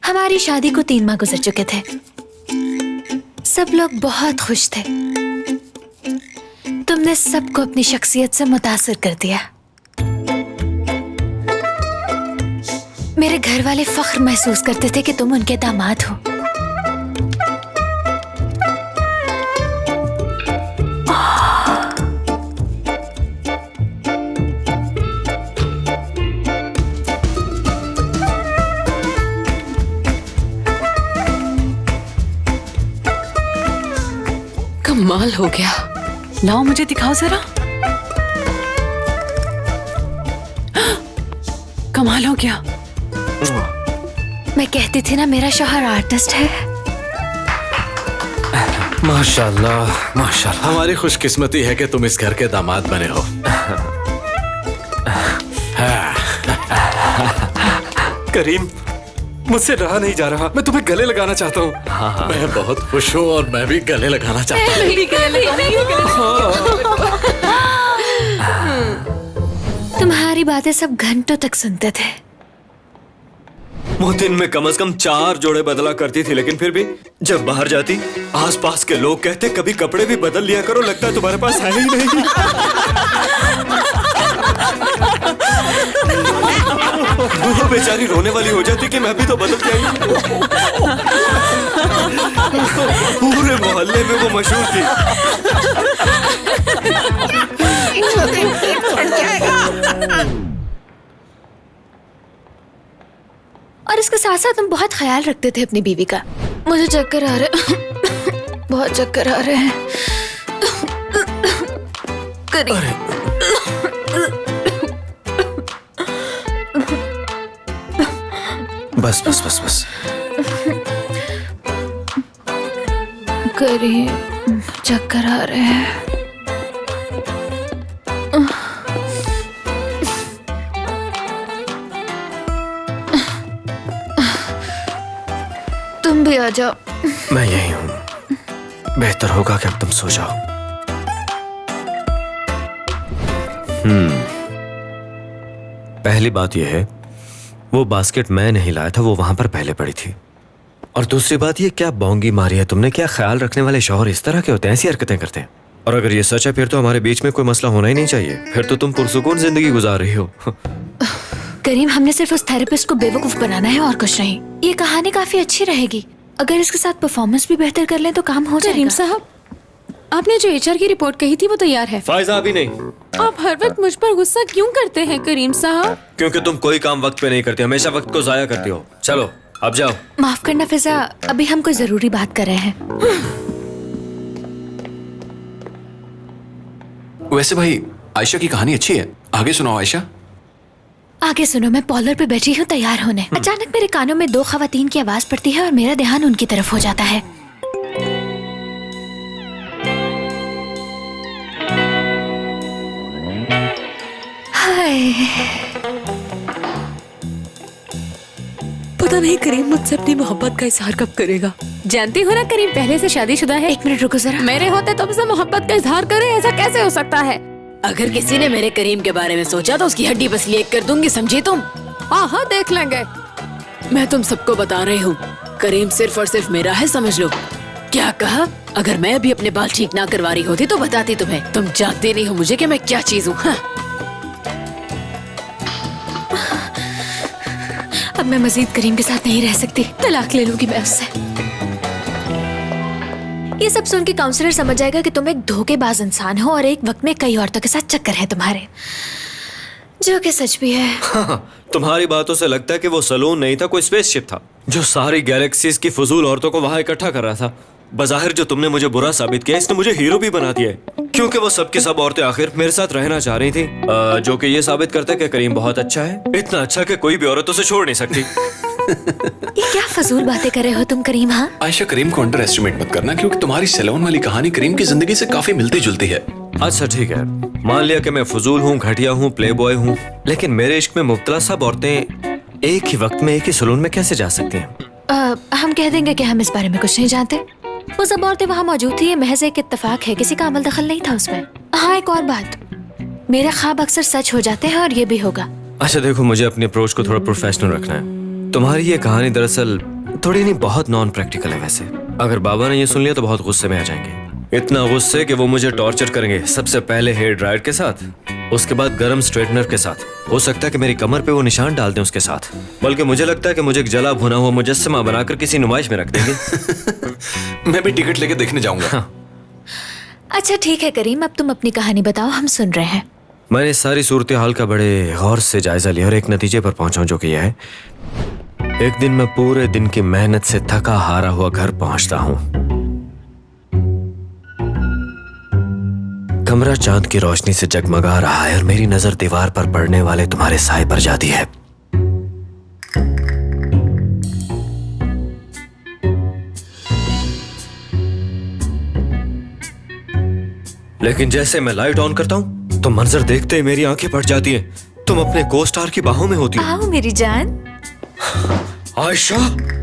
हमारी शादी को 3 माह गुजर चुके थे। सब लोग बहुत खुश थे। तुमने सबको अपनी शख्सियत से मुतासिर कर दिया। मेरे घर वाले फख्र महसूस करते थे कि तुम उनके दामाद हो। कमाल हो गया। लाओ मुझे दिखाओ जरा। कमाल हो गया। मैं कहती थी ना मेरा शौहर आर्टिस्ट है। माशाल्लाह माशाल्लाह। हमारी खुशकिस्मती है कि तुम इस घर के दामाद बने हो। करीम, मुझसे रहा नहीं जा रहा, मैं तुम्हें गले लगाना चाहता हूँ। मैं बहुत खुश हूँ और मैं भी गले लगाना चाहता हूँ। तुम्हारी बातें सब घंटों तक सुनते थे। वो दिन में कम से कम 4 जोड़े बदला करती थी, लेकिन फिर भी जब बाहर जाती आसपास के लोग कहते कभी कपड़े भी बदल लिया करो, लगता है तुम्हारे पास है ही नहीं। वो बेचारी रोने वाली हो जाती कि मैं भी तो बदल के आई। पूरे मोहल्ले में वो मशहूर थी। और इसके साथ साथ तुम बहुत ख्याल रखते थे अपनी बीवी का। मुझे चक्कर आ रहे बहुत चक्कर आ रहे हैं। करीम, बस बस बस बस। करीम, चक्कर आ रहे हैं। तुम भी आ जाओ। मैं यही हूँ। बेहतर होगा कि अब तुम सो जाओ। पहली बात यह है, वो बास्केट मैं नहीं लाया था, वो वहां पर पहले पड़ी थी। और दूसरी बात, ये क्या बोंगी मारी है तुमने? क्या ख्याल रखने वाले शौहर इस तरह के होते हैं, ऐसी हरकतें करते हैं? और अगर ये सच है फिर तो हमारे बीच में कोई मसला होना ही नहीं चाहिए। फिर तो तुम पुरसुकून जिंदगी गुजार रही हो। करीम, हमने सिर्फ उस थेरेपिस्ट को बेवकूफ बनाना है और कुछ नहीं। ये कहानी काफी अच्छी रहेगी। अगर इसके साथ परफॉर्मेंस भी बेहतर कर लें तो काम हो जाएगा। करीम साहब, आपने जो एचआर की रिपोर्ट कही थी वो तैयार है। फायजा अभी नहीं। आप हर वक्त मुझ पर गुस्सा क्यों करते हैं करीम साहब? क्योंकि तुम कोई काम वक्त पे नहीं करती, हमेशा वक्त को जाया करती हो। चलो अब जाओ। माफ करना फिजा, अभी हम कोई जरूरी बात कर रहे हैं। वैसे भाई, आयशा की कहानी अच्छी है, आगे सुनाओ आयशा। आगे सुनो, मैं पॉलर पे बैठी हूँ तैयार होने। अचानक मेरे कानों में 2 खवातीन की आवाज पड़ती है और मेरा ध्यान उनकी तरफ हो जाता है। हाय, पता नहीं करीम मुझसे अपनी मोहब्बत का इजहार कब करेगा। जानती हो ना करीम पहले से शादीशुदा है। 1 मिनट रुको जरा। मेरे होते तुमसे मोहब्बत का इजहार करे, ऐसा कैसे हो सकता है? अगर किसी ने मेरे करीम के बारे में सोचा तो उसकी हड्डी बस एक कर दूंगी, समझी तुम? हाँ हाँ, देख लेंगे। मैं तुम सबको बता रही हूँ, करीम सिर्फ और सिर्फ मेरा है, समझ लो। क्या कहा? अगर मैं भी अपने बाल ठीक ना करवा रही होती तो बताती तुम्हें। तुम जानते नहीं हो मुझे कि मैं क्या चीज हूँ। हाँ। अब मैं मजीद करीम के साथ नहीं रह सकती। तलाक ले लूंगी मैं उससे। ये सब सुन के काउंसलर समझ जाएगा कि तुम एक धोखेबाज इंसान हो और एक वक्त में कई औरतों के साथ चक्कर है तुम्हारे, जो कि सच भी है। हाँ, तुम्हारी बातों से लगता है कि वो सलून नहीं था, कोई स्पेसशिप था जो सारी गैलेक्सीज की फजूल औरतों को वहां इकट्ठा कर रहा था। बज़ाहिर जो तुमने मुझे बुरा साबित किया, इसने मुझे हीरो भी बना दिया है, क्योंकि वो सब की सब औरतें आखिर मेरे साथ रहना चाह रही थी, जो कि ये साबित करता है कि करीम बहुत अच्छा है, इतना अच्छा कि कोई भी औरत उसे छोड़ नहीं सकती। ये क्या फजूल बातें कर रहे हो तुम करीम? हाँ, आयशा, करीम को अंडर एस्टिमेट मत करना, क्योंकि तुम्हारी सैलून वाली कहानी करीम की जिंदगी से काफी मिलती जुलती है। अच्छा ठीक है, मान लिया कि मैं फजूल हूँ, घटिया हूँ, प्ले बॉय हूँ, लेकिन मेरे इश्क में मुब्तला सब औरतें एक ही वक्त में एक ही सलून में कैसे जा सकती हैं? हम कह देंगे कि हम इस बारे में कुछ नहीं जानते। वो सब औरतें वहाँ मौजूद थी, ये महज एक इत्तेफाक है, किसी का अमल दखल नहीं था उसमें। हाँ, एक और बात, मेरे ख्वाब अक्सर सच हो जाते हैं और ये भी होगा। अच्छा देखो, मुझे अपनी अप्रोच को थोड़ा प्रोफेशनल रखना है। तुम्हारी ये कहानी दरअसल थोड़ी नहीं, बहुत नॉन प्रैक्टिकल है वैसे। अगर बाबा ने ये सुन लिया तो बहुत गुस्से में आ जाएंगे। इतना गुस्से कि वो मुझे टॉर्चर करेंगे। सबसे पहले हेयर ड्रायर के साथ, उसके बाद गर्म स्ट्रेटनर के साथ। हो सकता है कि मेरी कमर पे वो निशान डाल दें उसके साथ। बल्कि मुझे लगता है कि मुझे एक जला भुना हुआ मुजस्समा बनाकर किसी नुमाइश में रख देंगे। मैं भी टिकट लेके देखने जाऊंगा। हाँ। अच्छा ठीक है करीम, अब तुम अपनी कहानी बताओ, हम सुन रहे हैं। मैंने इस सारी सूरत हाल का बड़े गौर से जायजा लिया और एक नतीजे पर पहुंचा जो कि यह है। एक दिन मैं पूरे दिन की मेहनत से थका हारा हुआ घर पहुंचता हूं। कमरा चांद की रोशनी से जगमगा रहा है और मेरी नजर दीवार पर पड़ने वाले तुम्हारे साए पर जाती है। लेकिन जैसे मैं लाइट ऑन करता हूं तो मंजर देखते ही मेरी आंखें फट जाती हैं। तुम अपने को स्टार की बाहों में होती हो। आओ मेरी जान। आयशा,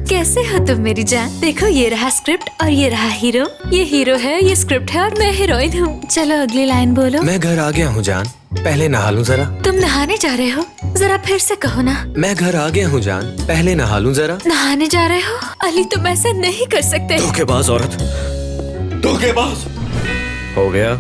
कैसे हो तुम मेरी जान? देखो ये रहा स्क्रिप्ट और ये रहा हीरो। ये हीरो है, ये स्क्रिप्ट है और मैं हीरोइन हूँ। चलो अगली लाइन बोलो। मैं घर आ गया हूँ जान, पहले नहा लूं जरा। तुम नहाने जा रहे हो? जरा फिर से कहो ना। मैं घर आ गया हूँ जान, पहले नहा लूं जरा। नहाने जा रहे हो? अली तुम ऐसा नहीं कर सकते। धोखेबाज औरत, धोखेबाज। हो गया।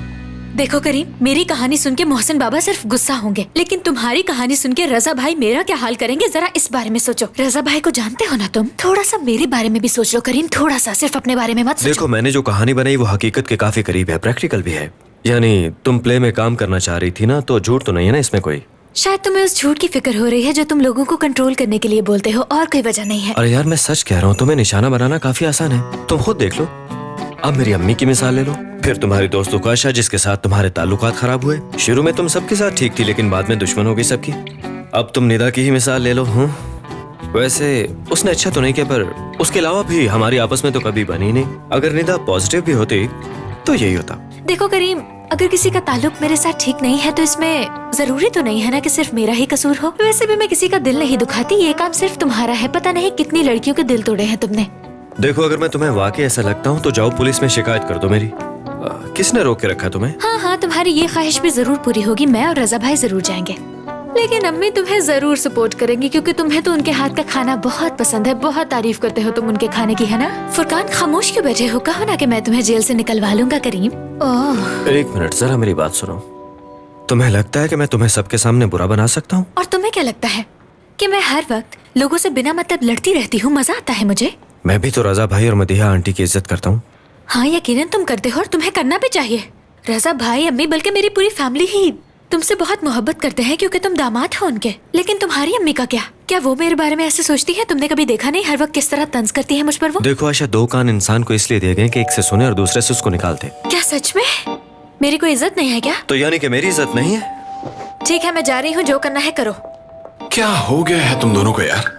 देखो करीम, मेरी कहानी सुन के मोहसिन बाबा सिर्फ गुस्सा होंगे, लेकिन तुम्हारी कहानी सुन के रजा भाई मेरा क्या हाल करेंगे, जरा इस बारे में सोचो। रजा भाई को जानते हो ना तुम? थोड़ा सा मेरे बारे में भी सोच लो करीम, थोड़ा सा, सिर्फ अपने बारे में मत सोचो। देखो, मैंने जो कहानी बनाई वो हकीकत के काफी करीब है, प्रैक्टिकल भी है। यानी तुम प्ले में काम करना चाह रही थी ना, तो झूठ तो नहीं है ना इसमें कोई? शायद तुम्हें उस झूठ की फिक्र हो रही है जो तुम लोगों को कंट्रोल करने के लिए बोलते हो, और कोई वजह नहीं है। अरे यार, मैं सच कह रहा हूँ, तुम्हें निशाना बनाना काफी आसान है। तुम खुद देख लो। अब मेरी अम्मी की मिसाल ले लो, फिर तुम्हारी दोस्तों का आशा जिसके साथ तुम्हारे ताल्लुकात खराब हुए। शुरू में तुम सबके साथ ठीक थी, लेकिन बाद में दुश्मन हो गई सबकी। अब तुम निदा की ही मिसाल ले लो। वैसे उसने अच्छा तो नहीं किया, पर उसके अलावा भी हमारी आपस में तो कभी बनी नहीं। अगर निदा पॉजिटिव भी होती तो यही होता। देखो करीम, अगर किसी का ताल्लुक मेरे साथ ठीक नहीं है तो इसमें जरूरी तो नहीं है ना कि सिर्फ मेरा ही कसूर हो। वैसे भी मैं किसी का दिल नहीं दुखाती, ये काम सिर्फ तुम्हारा है। पता नहीं कितनी लड़कियों के दिल तोड़े हैं तुमने। देखो, अगर मैं तुम्हें वाकई ऐसा लगता हूँ तो जाओ पुलिस में शिकायत कर दो मेरी। किसने रोक के रखा तुम्हें? हाँ हाँ, तुम्हारी ये ख्वाहिश भी जरूर पूरी होगी। मैं और रजा भाई जरूर जाएंगे, लेकिन अम्मी तुम्हें जरूर सपोर्ट करेंगी, क्योंकि तुम्हें तो उनके हाथ का खाना बहुत पसंद है। बहुत तारीफ करते हो तुम उनके खाने की, है ना? फुरकान, खामोश क्यों बैठे हो? कहो ना कि मैं तुम्हें जेल से निकलवा लूंगा करीम। ओह, एक मिनट, जरा मेरी बात सुनो। तुम्हें लगता है कि मैं तुम्हें सबके सामने बुरा बना सकता हूँ? और तुम्हें क्या लगता है कि मैं हर वक्त लोगों से बिना मतलब लड़ती रहती हूँ? मजा आता है मुझे। मैं भी तो रजा भाई और मदीहा आंटी की इज्जत करता हूँ। हाँ, यकीनन तुम करते हो और तुम्हें करना भी चाहिए। रजा भाई, अम्मी, बल्कि मेरी पूरी फैमिली ही तुमसे बहुत मोहब्बत करते हैं, क्योंकि तुम दामाद हो उनके। लेकिन तुम्हारी अम्मी का क्या वो मेरे बारे में ऐसे सोचती है? तुमने कभी देखा नहीं हर वक्त किस तरह तंज करती है मुझ पर वो? देखो आशा, दो कान इंसान को इसलिए दिए गए कि एक से सुने और दूसरे से उसको निकाल दे। क्या सच में? मेरी कोई इज्जत नहीं है क्या? तो यानी कि मेरी इज्जत नहीं है? ठीक है, मैं जा रही हूँ, जो करना है करो। क्या हो गया है तुम दोनों को यार?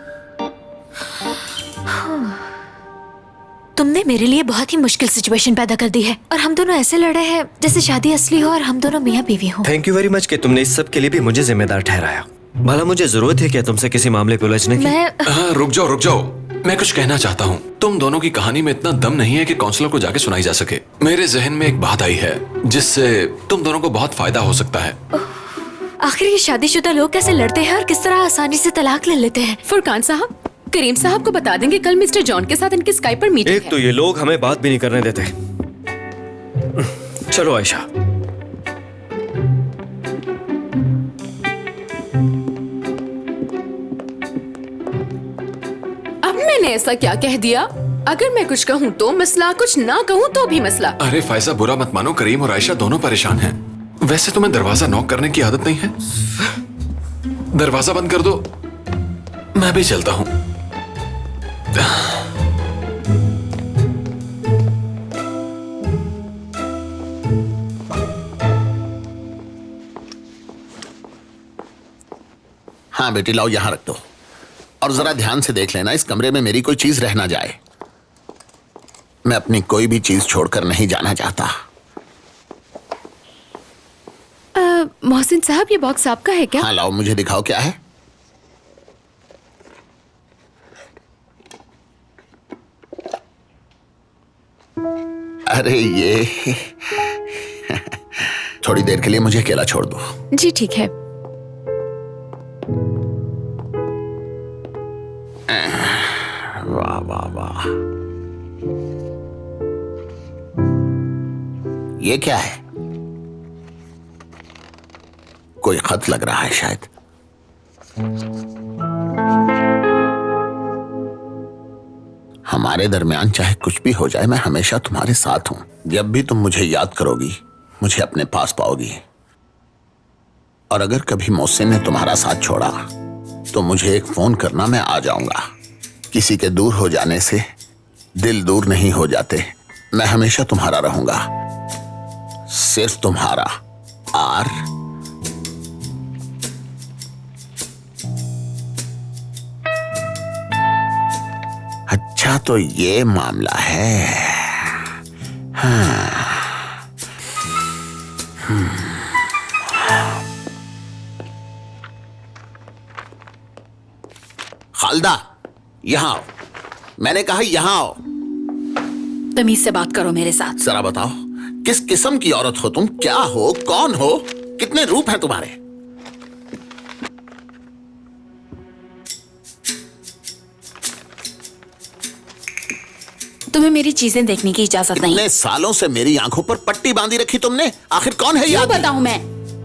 तुमने मेरे लिए बहुत ही मुश्किल सिचुएशन पैदा कर दी है, और हम दोनों ऐसे लड़े हैं जैसे शादी असली हो और हम दोनों मियाँ बीवी हो। थैंक यू वेरी मच कि तुमने इस सब के लिए भी मुझे जिम्मेदार ठहराया। भला मुझे जरूरत है क्या तुमसे किसी मामले पे उलझने की? हाँ, रुक जाओ। मैं कुछ कहना चाहता हूँ। तुम दोनों की कहानी में इतना दम नहीं है कि काउंसलर को जाके सुनाई जा सके। मेरे जहन में एक बात आई है जिससे तुम दोनों को बहुत फायदा हो सकता है। आखिर ये शादीशुदा लोग कैसे लड़ते हैं और किस तरह आसानी से तलाक ले लेते हैं? फुरकान साहब, करीम साहब को बता देंगे कल मिस्टर जॉन के साथ इनकी स्काइप पर मीटिंग एक तो ये लोग हमें बात भी नहीं करने देते। चलो आयशा। अब मैंने ऐसा क्या कह दिया? अगर मैं कुछ कहूँ तो मसला, कुछ ना कहूँ तो भी मसला। अरे फायजा, बुरा मत मानो, करीम और आयशा दोनों परेशान हैं। वैसे तुम्हें दरवाजा नॉक करने की आदत नहीं है? दरवाजा बंद कर दो, मैं भी चलता हूँ। हाँ बेटी, लाओ यहाँ रख दो, और जरा ध्यान से देख लेना इस कमरे में मेरी कोई चीज रह ना जाए। मैं अपनी कोई भी चीज छोड़कर नहीं जाना चाहता। मोहसिन साहब, ये बॉक्स आपका है क्या? हाँ लाओ, मुझे दिखाओ क्या है। अरे ये थोड़ी देर के लिए मुझे अकेला छोड़ दो। जी ठीक है। वाह वाह वाह। ये क्या है? कोई खत लग रहा है शायद। हमारे दरमियान चाहे कुछ भी हो जाए, मैं हमेशा तुम्हारे साथ हूं। जब भी तुम मुझे याद करोगी, मुझे अपने पास पाओगी। और अगर कभी मोहसिन ने तुम्हारा साथ छोड़ा तो मुझे एक फोन करना, मैं आ जाऊंगा। किसी के दूर हो जाने से दिल दूर नहीं हो जाते। मैं हमेशा तुम्हारा रहूंगा, सिर्फ तुम्हारा। आर अच्छा, तो ये मामला है। हाँ। खालदा, यहां आओ। मैंने कहा यहां आओ। तमीज से बात करो मेरे साथ। जरा बताओ, किस किस्म की औरत हो तुम? क्या हो? कौन हो? कितने रूप हैं तुम्हारे? तुम्हें मेरी चीजें देखने की इजाजत नहीं। इतने सालों से मेरी आंखों पर पट्टी बांधी रखी तुमने। आखिर कौन है? क्यों याद बताऊं मैं?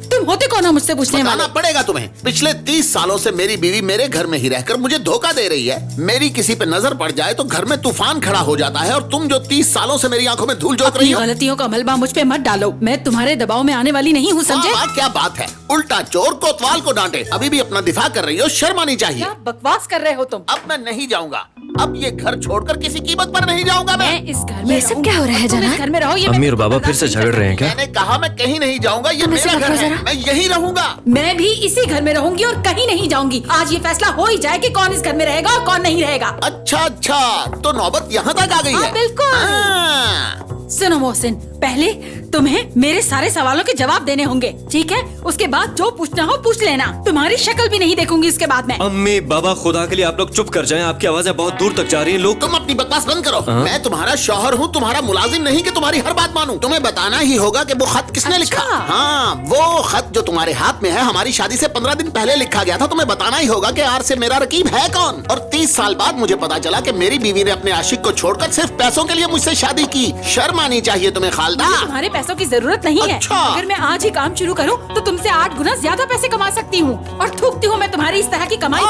तुम होते कौन हो मुझसे पूछने वाले? बताना पड़ेगा तुम्हें। पिछले 30 सालों से मेरी बीवी मेरे घर में ही रहकर मुझे धोखा दे रही है। मेरी किसी पे नजर पड़ जाए तो घर में तूफान खड़ा हो जाता है, और तुम जो 30 सालों से मेरी आंखों में धूल झोंक रही हो। गलतियों का मलबा मुझ पे मत डालो। मैं तुम्हारे दबाव में आने वाली नहीं हूँ, समझे? वाह, क्या बात है। उल्टा चोर कोतवाल को डांटे। अभी भी अपना दिफा कर रही हो, शर्म आनी चाहिए। क्या बकवास कर रहे हो तुम? अब मैं नहीं जाऊंगा। अब ये घर छोड़कर किसी कीमत पर नहीं जाऊंगा मैं। मैं इस घर में ये सब क्या हो रहा है तुम इस जनाब? घर में रहो। ये अम्मी मैं और बाबा फिर से झगड़ रहे हैं क्या? मैंने कहा मैं कहीं नहीं जाऊंगा। ये तुम इसे मेरा घर रखो है, जरा। मैं यही रहूंगा। मैं भी इसी घर में रहूंगी और कहीं नहीं जाऊंगी। आज ये फैसला हो ही जाए कि कौन इस घर में रहेगा और कौन नहीं रहेगा। अच्छा अच्छा, तो नौबत यहाँ तक आ गई हाँ, है। बिल्कुल। हाँ। सुनो मोहसिन, पहले तुम्हें मेरे सारे सवालों के जवाब देने होंगे, ठीक है? उसके बाद जो पूछना हो पूछ लेना। तुम्हारी शक्ल भी नहीं देखूंगी इसके बाद में। अम्मी बाबा, खुदा के लिए आप लोग चुप कर जाएं। आपकी आवाजें बहुत दूर तक जा रही हैं। लोग तुम अपनी बकवास बंद करो। मैं तुम्हारा शौहर हूँ, तुम्हारा मुलाजिम नहीं कि तुम्हारी हर बात मानूं। तुम्हें बताना ही होगा कि वो खत किसने लिखा। हाँ, वो खत जो तुम्हारे हाथ में है, हमारी शादी से 15 दिन पहले लिखा गया था। तुम्हें बताना ही होगा कि आर से मेरा रकीब है कौन। और 30 साल बाद मुझे पता चला कि मेरी बीवी ने अपने आशिक को छोड़कर सिर्फ पैसों के लिए मुझसे शादी की। शर्म आनी चाहिए तुम्हें खालदा। मुझे तुम्हारे पैसों की जरूरत नहीं अच्छा। है। अगर मैं आज ही काम शुरू करूं तो तुमसे 8 गुना ज्यादा पैसे कमा सकती हूँ। और थूकती हूँ मैं तुम्हारी इस तरह की कमाई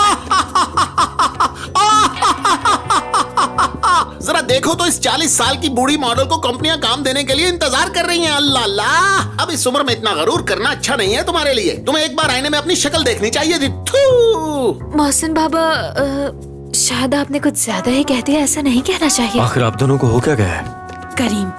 जरा देखो तो इस 40 साल की बूढ़ी मॉडल को कंपनियां काम देने के लिए इंतजार कर रही हैं। अल्लाह अल्लाह, अब इस उम्र में इतना गरूर करना अच्छा नहीं है तुम्हारे लिए। तुम्हें एक बार आईने में अपनी शक्ल देखनी चाहिए थी। थू। मोहसिन बाबा, शायद आपने कुछ ज्यादा ही कह दिया। ऐसा नहीं कहना चाहिए। आखिर आप दोनों को हो क्या गया है? करीम,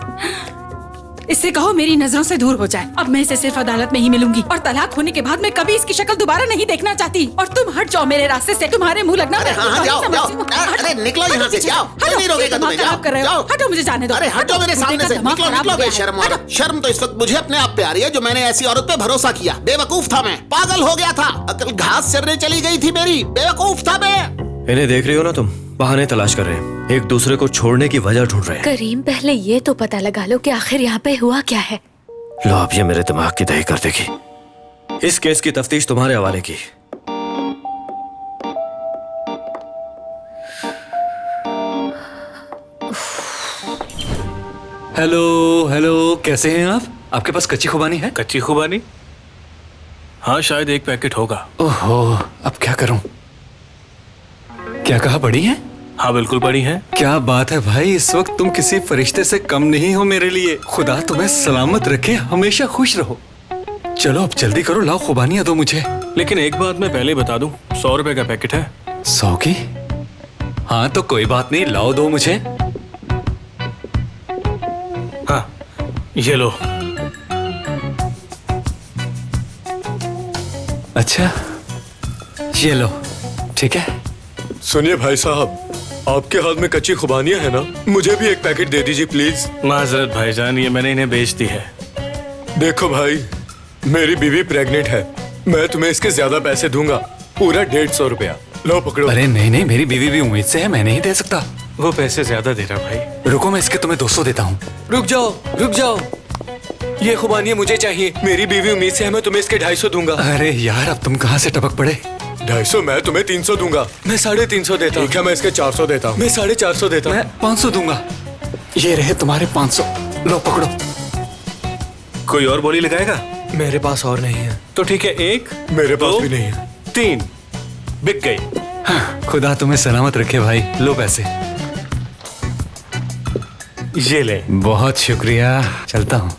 इससे कहो मेरी नजरों से दूर हो जाए। अब मैं इसे सिर्फ अदालत में ही मिलूंगी और तलाक होने के बाद मैं कभी इसकी शक्ल दोबारा नहीं देखना चाहती। और तुम हट जाओ मेरे रास्ते से। तुम्हारे मुंह लगना अरे हाँ, मैं जाओ, समझती जाओ। हूँ। अरे हटो, निकलो हटो यहाँ से, पीछे। जाओ। हटो, कोई नहीं रोकेगा दिमाग तुम्हें, खराब जाओ, कर रहे हो। जाओ। हटो, मुझे जाने दो। अरे हटो मेरे सामने से। दिमाग निकलो खराब निकलो हो गया है। बेशर्म हटो। औरत। शर्म तो इस वक्त मुझे अपने आप पे आ रही है जो मैंने ऐसी औरत पे भरोसा किया। बेवकूफ था मैं, पागल हो गया था। अकल घास चरने चली गई थी मेरी। बेवकूफ था मैं। इन्हें देख रही हो ना तुम? बहाने तलाश कर रहे हैं, एक दूसरे को छोड़ने की वजह ढूंढ रहे हैं। करीम, पहले ये तो पता लगा लो कि आखिर यहाँ पे हुआ क्या है। लो, अब ये मेरे दिमाग की दही कर देगी। इस केस की तफ्तीश तुम्हारे हवाले की। हेलो हेलो, कैसे हैं आप? आपके पास कच्ची खुबानी है? कच्ची खुबानी? हाँ, शायद एक पैकेट होगा। ओहो, अब क्या करूं? क्या कहा, बड़ी है? हाँ, बिल्कुल बड़ी है। क्या बात है भाई, इस वक्त तुम किसी फरिश्ते से कम नहीं हो मेरे लिए। खुदा तुम्हें सलामत रखे, हमेशा खुश रहो। चलो अब जल्दी करो, लाओ खुबानियां दो मुझे। लेकिन एक बात मैं पहले बता दूं, 100 रुपए का पैकेट है। 100 की? हाँ तो कोई बात नहीं, लाओ दो मुझे। हाँ, ये लो। अच्छा, ये लो, ठीक है। सुनिए भाई साहब, आपके हाथ में कच्ची खुबानियां है ना? मुझे भी एक पैकेट दे दीजिए प्लीज। माजरत भाईजान, ये मैंने इन्हें बेच दी है। देखो भाई, मेरी बीवी प्रेग्नेंट है। मैं तुम्हें इसके ज्यादा पैसे दूंगा, पूरा 150 रुपया। लो पकड़ो। अरे नहीं नहीं, मेरी बीवी भी उम्मीद से है, मैं नहीं दे सकता। वो पैसे ज्यादा दे रहा भाई। रुको, मैं इसके तुम्हें 200 देता हूँ। रुक जाओ रुक जाओ, ये खुबानियां मुझे चाहिए। मेरी बीवी उम्मीद से है, मैं तुम्हें इसके 250 दूंगा। अरे यार, अब तुम कहाँ से टपक पड़े? 250 मैं तुम्हें 300 दूंगा। मैं 350 देता हूँ। ठीक है, मैं इसके 400 देता हूँ। मैं 450 देता हूँ। मैं 500 दूंगा। ये रहे तुम्हारे 500। लो पकड़ो। कोई और बोली लगाएगा? मेरे पास और नहीं है। तो ठीक है, 1 मेरे पास 2 भी नहीं है। 3 बिक गई। हाँ, खुदा तुम्हें सलामत रखे भाई। लो पैसे। ये ले। बहुत शुक्रिया। चलता हूँ।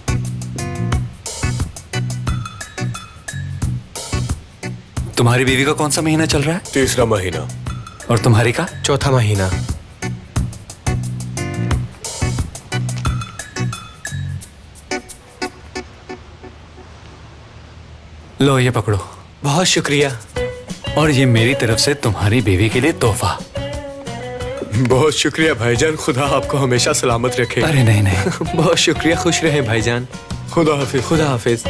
तुम्हारी बीवी का कौन सा महीना चल रहा है? 3रा महीना। और तुम्हारी का? चौथा महीना। लो ये पकड़ो। बहुत शुक्रिया। और ये मेरी तरफ से तुम्हारी बीवी के लिए तोहफा। बहुत शुक्रिया भाईजान, खुदा आपको हमेशा सलामत रखे। अरे नहीं नहीं। बहुत शुक्रिया, खुश रहे भाईजान। खुदा हाफिज। खुदा हाफिज।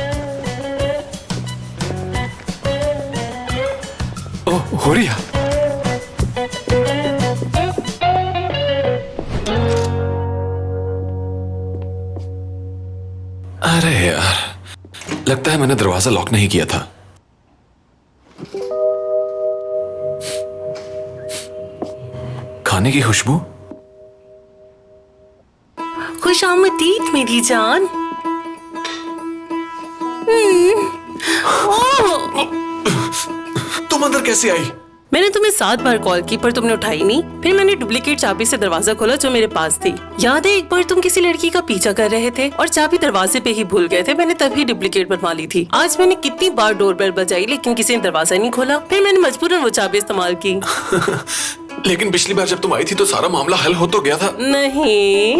ओ हुरिया। अरे यार, लगता है मैंने दरवाजा लॉक नहीं किया था। खाने की खुशबू। खुश आमदीद मेरी जान। तुम अंदर कैसे आई? मैंने तुम्हें 7 बार कॉल की पर तुमने उठाई नहीं। फिर मैंने डुप्लीकेट चाबी से दरवाजा खोला जो मेरे पास थी। याद है एक बार तुम किसी लड़की का पीछा कर रहे थे और चाबी दरवाजे पे ही भूल गए थे। मैंने तभी डुप्लीकेट बनवा ली थी। आज मैंने कितनी बार डोरबेल बजाई लेकिन किसी ने दरवाजा नहीं खोला। फिर मैंने मजबूरन वो चाबी इस्तेमाल की। लेकिन पिछली बार जब तुम आई थी तो सारा मामला हल हो तो गया था। नहीं,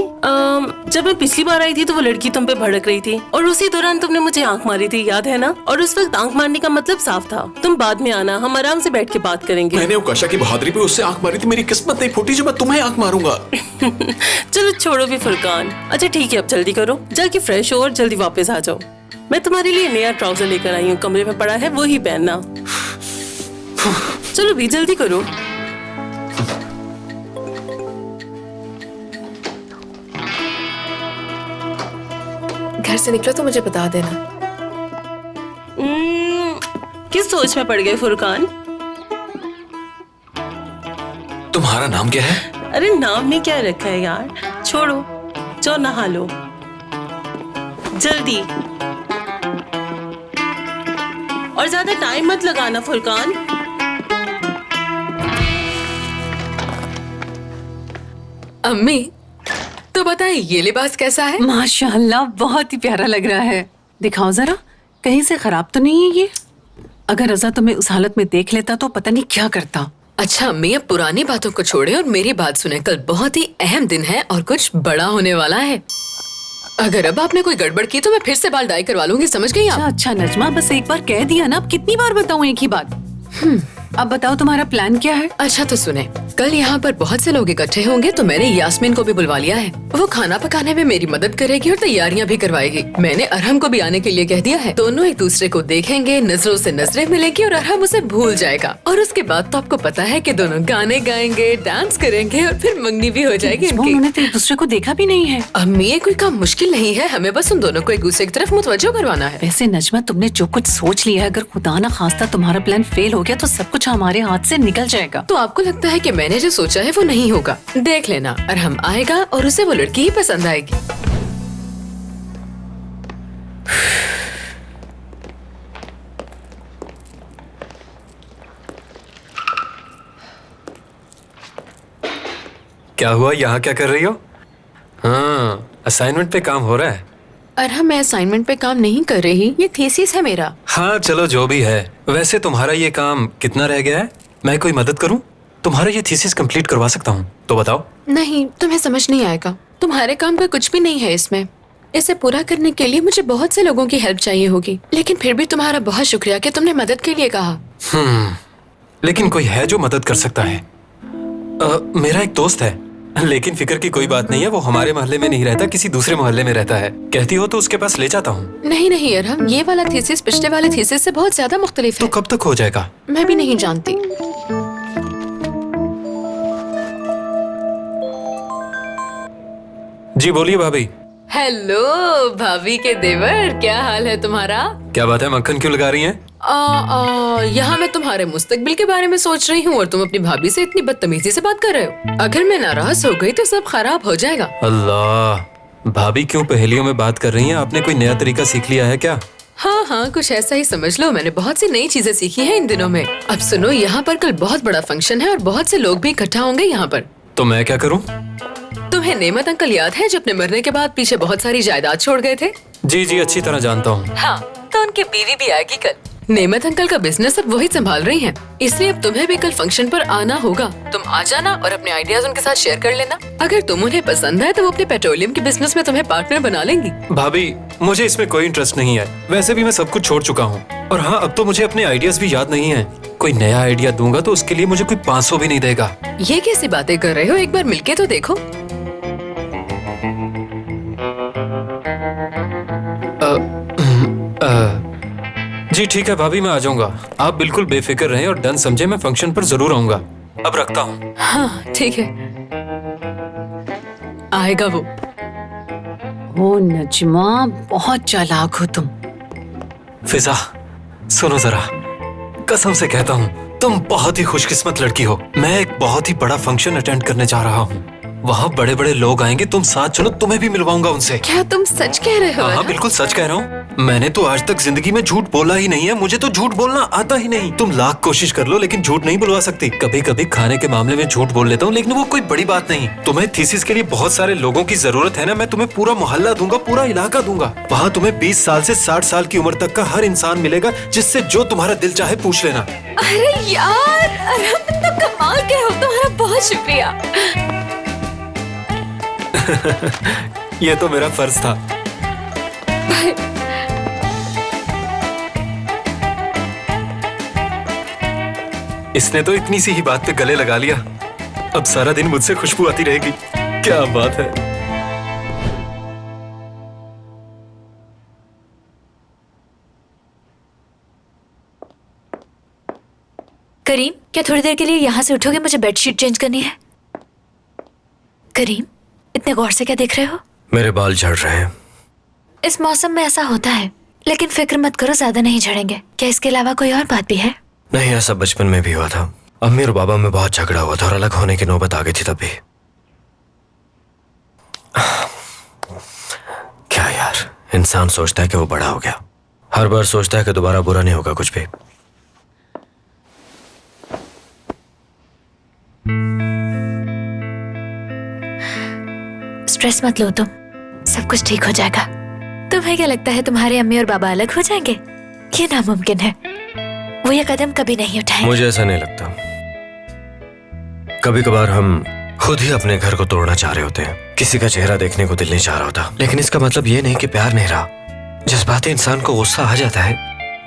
जब मैं पिछली बार आई थी तो वो लड़की तुम पे भड़क रही थी और उसी दौरान तुमने मुझे आंख मारी थी, याद है ना? और उस वक्त आंख मारने का मतलब साफ था, तुम बाद में आना, हम आराम से बैठ के बात करेंगे। मैंने उकाशा की बहादुरी पे उससे आंख मारी थी। मेरी किस्मत नहीं फूटी जो मैं तुम्हें आंख मारूंगा। चलो छोड़ो भी फुरकान। अच्छा ठीक है, अब जल्दी करो, जाके फ्रेश हो और जल्दी वापस आ जाओ। मैं तुम्हारे लिए नया ट्राउजर लेकर आई हूँ, कमरे में पड़ा है, वो ही पहनना। चलो भी जल्दी करो। घर से निकलो तो मुझे बता देना। किस सोच में पड़ गए फुरकान? तुम्हारा नाम क्या है? अरे नाम ने क्या रखा है यार, छोड़ो, जाओ नहा लो जल्दी। और ज्यादा टाइम मत लगाना फुरकान। अम्मी तो बताए ये लिबास कैसा है? माशाल्लाह, बहुत ही प्यारा लग रहा है। दिखाओ जरा, कहीं से खराब तो नहीं है ये? अगर रजा तुम्हें उस हालत में देख लेता तो पता नहीं क्या करता। अच्छा अम्मी, अब पुरानी बातों को छोड़े और मेरी बात सुने। कल बहुत ही अहम दिन है और कुछ बड़ा होने वाला है। अगर अब आपने कोई गड़बड़ की तो मैं फिर से बाल डाई करवा लूंगी, समझ गई आप? अच्छा नजमा, बस एक बार कह दिया ना, अब कितनी बार बताऊं एक ही बात? अब बताओ तुम्हारा प्लान क्या है? अच्छा तो सुने, कल यहाँ पर बहुत से लोग इकट्ठे होंगे तो मैंने यास्मीन को भी बुलवा लिया है। वो खाना पकाने में मेरी मदद करेगी और तैयारियाँ भी करवाएगी। मैंने अरहम को भी आने के लिए कह दिया है। दोनों एक दूसरे को देखेंगे, नजरों से नजरें मिलेंगी और अरहम उसे भूल जाएगा। और उसके बाद तो आपको पता है कि दोनों गाने गाएंगे, डांस करेंगे और फिर मंगनी भी हो जाएगी इनकी। उन्होंने तो एक दूसरे को देखा भी नहीं है। अम्मी ये कोई काम मुश्किल नहीं है, हमें बस उन दोनों को एक दूसरे की तरफ मुतवज्जो करवाना है। वैसे नजमा, तुमने जो कुछ सोच लिया है, अगर खुदा ना खास्ता तुम्हारा प्लान फेल हो गया तो सब कुछ हमारे हाथ से निकल जाएगा। तो आपको लगता है कि मैंने जो सोचा है वो नहीं होगा? देख लेना, अरहम आएगा और उसे वो लड़की ही पसंद आएगी। क्या हुआ, यहाँ क्या कर रही हो? हाँ, असाइनमेंट पे काम हो रहा है। अरहम, मैं असाइनमेंट पे काम नहीं कर रही, ये थीसिस है मेरा। हाँ चलो जो भी है। वैसे तुम्हारा ये काम कितना रह गया है? मैं कोई मदद करूं? तुम्हारा ये थीसिस कंप्लीट करवा सकता हूँ, तो बताओ। नहीं, तुम्हें समझ नहीं आएगा। तुम्हारे काम का कुछ भी नहीं है इसमें। इसे पूरा करने के लिए मुझे बहुत से लोगों की हेल्प चाहिए होगी, लेकिन फिर भी तुम्हारा बहुत शुक्रिया कि तुमने मदद के लिए कहा। लेकिन कोई है जो मदद कर सकता है। मेरा एक दोस्त है, लेकिन फिक्र की कोई बात नहीं है। वो हमारे मोहल्ले में नहीं रहता, किसी दूसरे मोहल्ले में रहता है। कहती हो तो उसके पास ले जाता हूँ। नहीं नहीं अरहम, ये वाला थीसिस पिछले वाले थीसिस से बहुत ज्यादा मुख्तलिफ है। तो कब तक हो जाएगा? मैं भी नहीं जानती। जी बोलिए भाभी। हेलो भाभी के देवर, क्या हाल है तुम्हारा? क्या बात है, मक्खन क्यों लगा रही हैं? यहाँ मैं तुम्हारे मुस्तकबिल के बारे में सोच रही हूँ और तुम अपनी भाभी से इतनी बदतमीजी से बात कर रहे हो। अगर मैं नाराज हो गई तो सब खराब हो जाएगा। अल्लाह, भाभी क्यों पहेलियों में बात कर रही हैं? आपने कोई नया तरीका सीख लिया है क्या? हाँ, कुछ ऐसा ही समझ लो। मैंने बहुत सी नई चीजें सीखी हैं इन दिनों में। अब सुनो, यहाँ पर कल बहुत बड़ा फंक्शन है और बहुत से लोग भी इकट्ठा होंगे यहाँ पर। तो मैं क्या करूँ? तुम्हें नेमत अंकल याद है जो अपने मरने के बाद पीछे बहुत सारी जायदाद छोड़ गए थे? जी अच्छी तरह जानता हूँ। हाँ, तो उनकी बीवी भी आएगी कल। नेमत अंकल का बिजनेस अब वही संभाल रही हैं, इसलिए अब तुम्हें भी कल फंक्शन पर आना होगा। तुम आ जाना और अपने आइडियाज उनके साथ शेयर कर लेना। अगर तुम उन्हें पसंद है तो वो अपने पेट्रोलियम के बिजनेस में तुम्हें पार्टनर बना लेंगी। भाभी, मुझे इसमें कोई इंटरेस्ट नहीं है। वैसे भी मैं सब कुछ छोड़ चुका हूँ। और हाँ, अब तो मुझे अपने आइडियाज भी याद नहीं है। कोई नया आइडिया दूंगा तो उसके लिए मुझे कोई 500 भी नहीं देगा। ये कैसी बातें कर रहे हो? एक बार मिलके तो देखो। जी ठीक है भाभी, मैं आ जाऊंगा। आप बिल्कुल बेफिक्र रहें और डन समझे, मैं फंक्शन पर जरूर आऊंगा। अब रखता हूँ। हाँ ठीक है, आएगा वो। ओ नजमा, बहुत चालाक हो तुम। फिजा, सुनो जरा, कसम से कहता हूँ तुम बहुत ही खुशकिस्मत लड़की हो। मैं एक बहुत ही बड़ा फंक्शन अटेंड करने जा रहा हूँ। वहाँ बड़े बड़े लोग आएंगे, तुम साथ चलो, तुम्हें भी मिलवाऊंगा उनसे। क्या तुम सच कह रहे हो? हाँ, बिल्कुल सच कह रहा हूँ। मैंने तो आज तक जिंदगी में झूठ बोला ही नहीं है। मुझे तो झूठ बोलना आता ही नहीं। तुम लाख कोशिश कर लो लेकिन झूठ नहीं बुलवा सकती। कभी कभी खाने के मामले में झूठ बोल लेता हूँ, लेकिन वो कोई बड़ी बात नहीं। तुम्हें थीसिस के लिए बहुत सारे लोगों की जरूरत है ना, मैं तुम्हें पूरा मोहल्ला दूंगा, पूरा इलाका दूंगा। वहाँ तुम्हें 20 साल से 60 साल की उम्र तक का हर इंसान मिलेगा, जिससे जो तुम्हारा दिल चाहे पूछ लेना। अरे यार, तुम तो कमाल के हो, तुम्हारा बहुत शुक्रिया। ये तो मेरा फर्ज था। इसने तो इतनी सी ही बात पे गले लगा लिया। अब सारा दिन मुझसे खुशबू आती रहेगी। क्या बात है। करीम, क्या थोड़ी देर के लिए यहाँ से उठोगे? मुझे बेडशीट चेंज करनी है। करीम, इतने गौर से क्या देख रहे हो? मेरे बाल झड़ रहे हैं। इस मौसम में ऐसा होता है, लेकिन फिक्र मत करो, ज्यादा नहीं झड़ेंगे। क्या इसके अलावा कोई और बात भी है? नहीं, ऐसा बचपन में भी हुआ था। अम्मी और बाबा में बहुत झगड़ा हुआ था और अलग होने की नौबत आ गई थी तब भी। क्या यार, इंसान सोचता है कि वो बड़ा हो गया, हर बार सोचता है कि दोबारा बुरा नहीं होगा कुछ भी। स्ट्रेस मत लो तुम, सब कुछ ठीक हो जाएगा। तुम्हें क्या लगता है तुम्हारे अम्मी और बाबा अलग हो जाएंगे? ये नामुमकिन है। वो ये कदम कभी नहीं उठाएंगे। मुझे ऐसा नहीं लगता। कभी कभार हम खुद ही अपने घर को तोड़ना चाह रहे होते हैं। किसी का चेहरा देखने को दिल नहीं चाह रहा होता, लेकिन इसका मतलब ये नहीं कि प्यार नहीं रहा। जज्बाती इंसान को गुस्सा आ जाता है,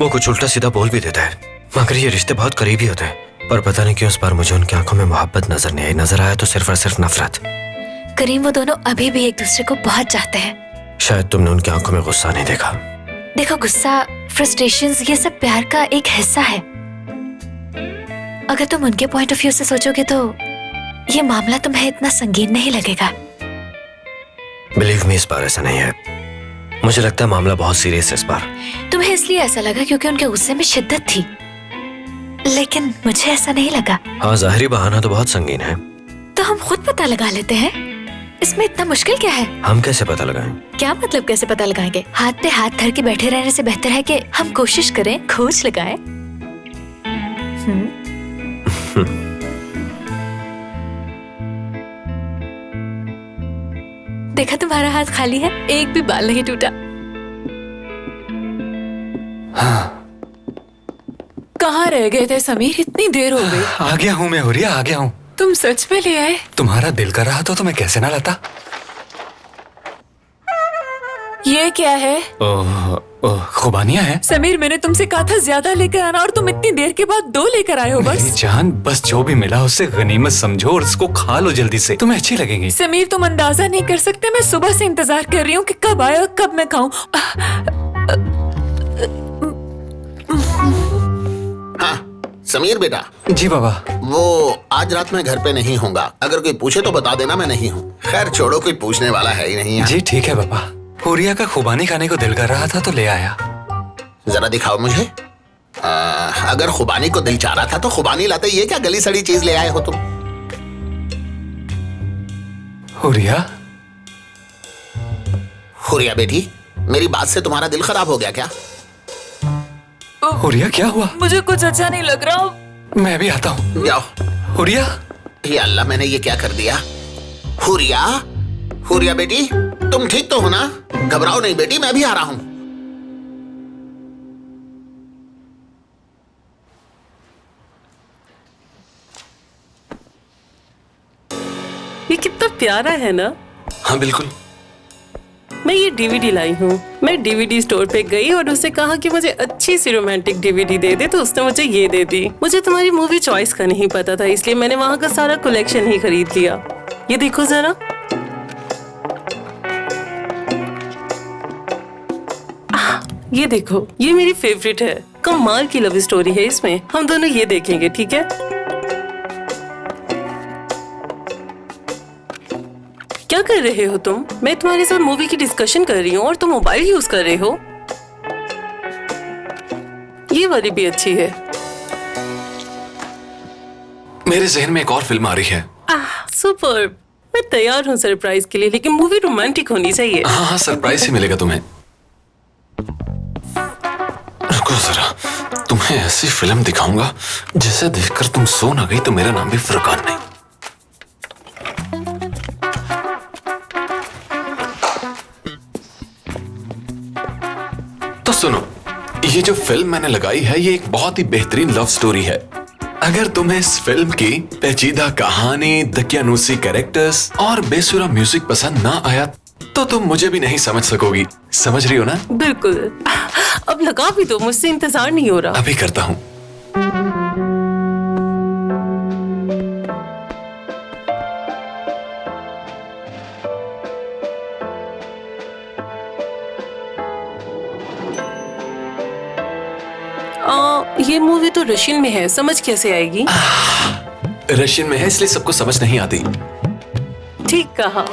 वो कुछ उल्टा सीधा बोल भी देता है, मगर ये रिश्ते बहुत करीबी होते हैं। पर पता नहीं क्यों इस बार मुझे उनकी आंखों में मोहब्बत नजर नहीं आई। नजर आया तो सिर्फ और सिर्फ नफरत। करीम, वो दोनों अभी भी एक दूसरे को बहुत चाहते हैं। शायद तुमने उनकी आंखों में गुस्सा नहीं देखा। देखो, गुस्सा, फ्रस्ट्रेशंस, ये सब प्यार का एक हिस्सा है। अगर तुम उनके पॉइंट ऑफ व्यू से सोचोगे तो ये मामला तुम्हें इतना संगीन नहीं लगेगा। बिलीव मी, इस बार ऐसा नहीं है। मुझे लगता है मामला बहुत सीरियस है इस बार। तुम्हें इसलिए ऐसा लगा क्योंकि उनके गुस्से में शिद्दत थी, लेकिन मुझे ऐसा नहीं लगा। हाँ, जाहिरी बहाना तो बहुत संगीन है। तो हम खुद पता लगा लेते हैं। इसमें इतना मुश्किल क्या है? हम कैसे पता लगाएं? क्या मतलब कैसे पता लगाएंगे? हाथ पे हाथ धर के बैठे रहने से बेहतर है कि हम कोशिश करें, खोज लगाएं। देखा, तुम्हारा हाथ खाली है, एक भी बाल नहीं टूटा। कहाँ रह गए थे समीर? इतनी देर हो गई। आ गया हूँ मैं, हुरिया आ गया हूँ। तुम सच में ले आए? तुम्हारा दिल कर रहा तो मैं कैसे ना लाता। ये क्या है? खुबानियाँ है। समीर, मैंने तुमसे कहा था ज्यादा लेकर आना और तुम इतनी देर के बाद 2 लेकर आए हो। बस मेरी जान, बस जो भी मिला उससे गनीमत समझो और उसको खा लो जल्दी से, तुम्हें अच्छी लगेंगी। समीर, तुम अंदाजा नहीं कर सकते, मैं सुबह से इंतजार कर रही हूँ कि कब आए और कब मैं खाऊं। हाँ समीर बेटा। जी बाबा। वो आज रात मैं घर पे नहीं होऊंगा, अगर कोई पूछे तो बता देना मैं नहीं हूँ। खैर छोड़ो, कोई पूछने वाला है ही नहीं यहाँ। जी ठीक है बाबा। हुरिया का खुबानी खाने को दिल कर रहा था तो ले आया। जरा दिखाओ मुझे। अगर खुबानी को दिल चाह रहा था तो खुबानी लाते, ये क्या गली सड़ी चीज ले आए हो तुम? हुरिया, हुरिया बेटी, मेरी बात से तुम्हारा दिल खराब हो गया क्या? हुरिया क्या हुआ? मुझे कुछ अच्छा नहीं लग रहा। मैं भी आता हूँ। जाओ। हुरिया, या अल्लाह, मैंने ये क्या कर दिया? हुरिया, हुरिया बेटी, तुम ठीक तो हो ना? घबराओ नहीं बेटी, मैं भी आ रहा हूँ। ये कितना प्यारा है ना। हाँ बिल्कुल। मैं ये डीवीडी लाई हूँ। मैं डीवीडी स्टोर पे गई और उससे कहा कि मुझे अच्छी सी रोमांटिक डीवीडी दे दे, तो उसने मुझे ये दे दी। मुझे तुम्हारी मूवी चॉइस का नहीं पता था, इसलिए मैंने वहाँ का सारा कलेक्शन ही खरीद लिया। ये देखो जरा। ये देखो, ये मेरी फेवरेट है। कमाल की लव स्टोरी है इसमें। हम दोनों ये देखेंगे, ठीक है? क्या कर रहे हो तुम? मैं तुम्हारे साथ मूवी की डिस्कशन कर रही हूँ और तुम मोबाइल यूज कर रहे हो। ये वाली भी अच्छी है। मेरे जहन में एक और फिल्म आ रही है। सुपर। मैं तैयार हूँ सरप्राइज के लिए, लेकिन मूवी रोमांटिक होनी चाहिए। हाँ हाँ, सरप्राइज ही मिलेगा तुम्हें। रुको जरा, तुम्हें ऐसी फिल्म दिखाऊंगा जिसे देखकर तुम सो ना गई तो मेरा नाम भी फुरकान नहीं। तो सुनो, ये जो फिल्म मैंने लगाई है ये एक बहुत ही बेहतरीन लव स्टोरी है। अगर तुम्हें इस फिल्म की पेचीदा कहानी, दकियानूसी कैरेक्टर्स और बेसुरा म्यूजिक पसंद ना आया तो तुम मुझे भी नहीं समझ सकोगी। समझ रही हो ना? बिल्कुल। अब लगा भी दो, मुझसे इंतजार नहीं हो रहा। अभी करता हूँ। ये मूवी तो रशियन में है, समझ कैसे आएगी? रशियन में है इसलिए सबको समझ नहीं आती। ठीक कहा।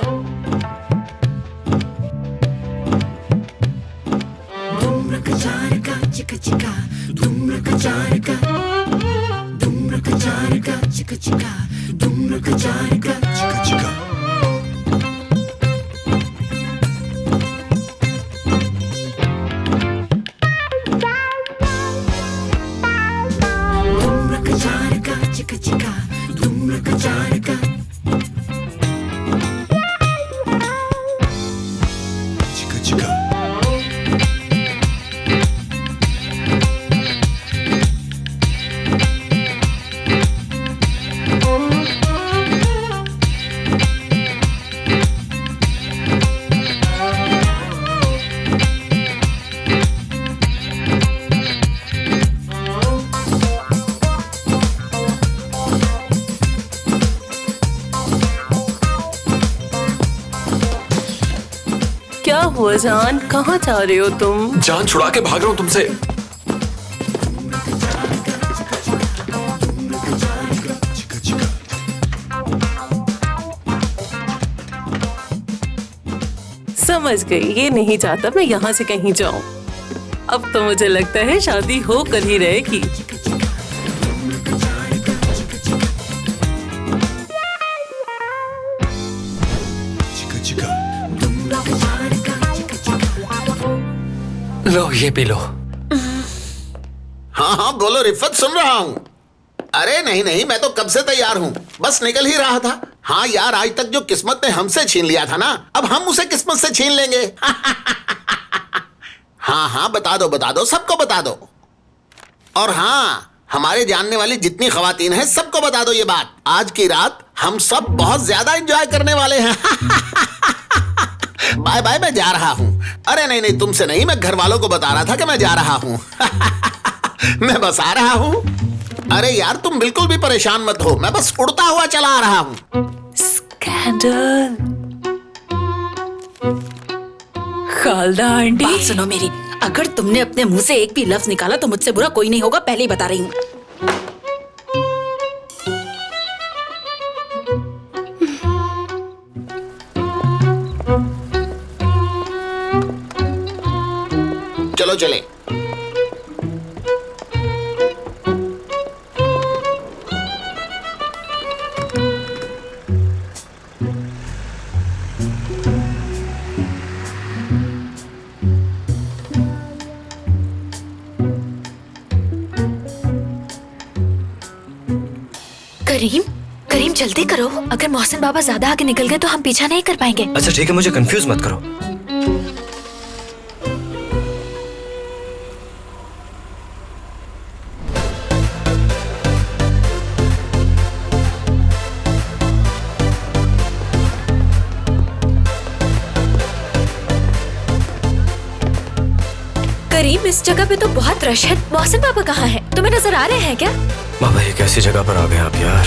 क्या हुआ जान, कहाँ जा रहे हो तुम? जान छुड़ा के भाग रहा हूँ तुमसे। समझ गई, ये नहीं चाहता मैं यहाँ से कहीं जाऊँ। अब तो मुझे लगता है शादी होकर ही रहेगी। लो ये पी लो। हाँ हाँ बोलो रिफत, सुन रहा हूँ। अरे नहीं नहीं, मैं तो कब से तैयार हूँ, बस निकल ही रहा था। हाँ यार, आज तक जो किस्मत ने हमसे छीन लिया था ना, अब हम उसे किस्मत से छीन लेंगे। हाँ हाँ बता दो, सबको बता दो। और हाँ, हमारे जानने वाली जितनी खवातीन हैं सबको बता दो ये बात। आज की रात हम सब बहुत ज्यादा एंजॉय करने वाले हैं। बाय बाय, मैं जा रहा हूँ। अरे नहीं नहीं, तुमसे नहीं, मैं घर वालों को बता रहा था कि मैं जा रहा हूँ। मैं बस आ रहा हूँ। अरे यार तुम बिल्कुल भी परेशान मत हो, मैं बस उड़ता हुआ चला आ रहा हूँ। स्कैंडल। खालदा आंटी, बात सुनो मेरी, अगर तुमने अपने मुंह से एक भी लफ्ज निकाला तो मुझसे बुरा कोई नहीं होगा, पहले ही बता रही हूँ। चलो चले। करीम करीम जल्दी करो, अगर मोहसिन बाबा ज्यादा आगे निकल गए तो हम पीछा नहीं कर पाएंगे। अच्छा ठीक है, मुझे कंफ्यूज मत करो। करीम इस जगह पे तो बहुत रश है, मोहसिन बाबा कहाँ हैं? तुम्हें नजर आ रहे हैं क्या? बाबा ये कैसी जगह पर आ गए आप यार।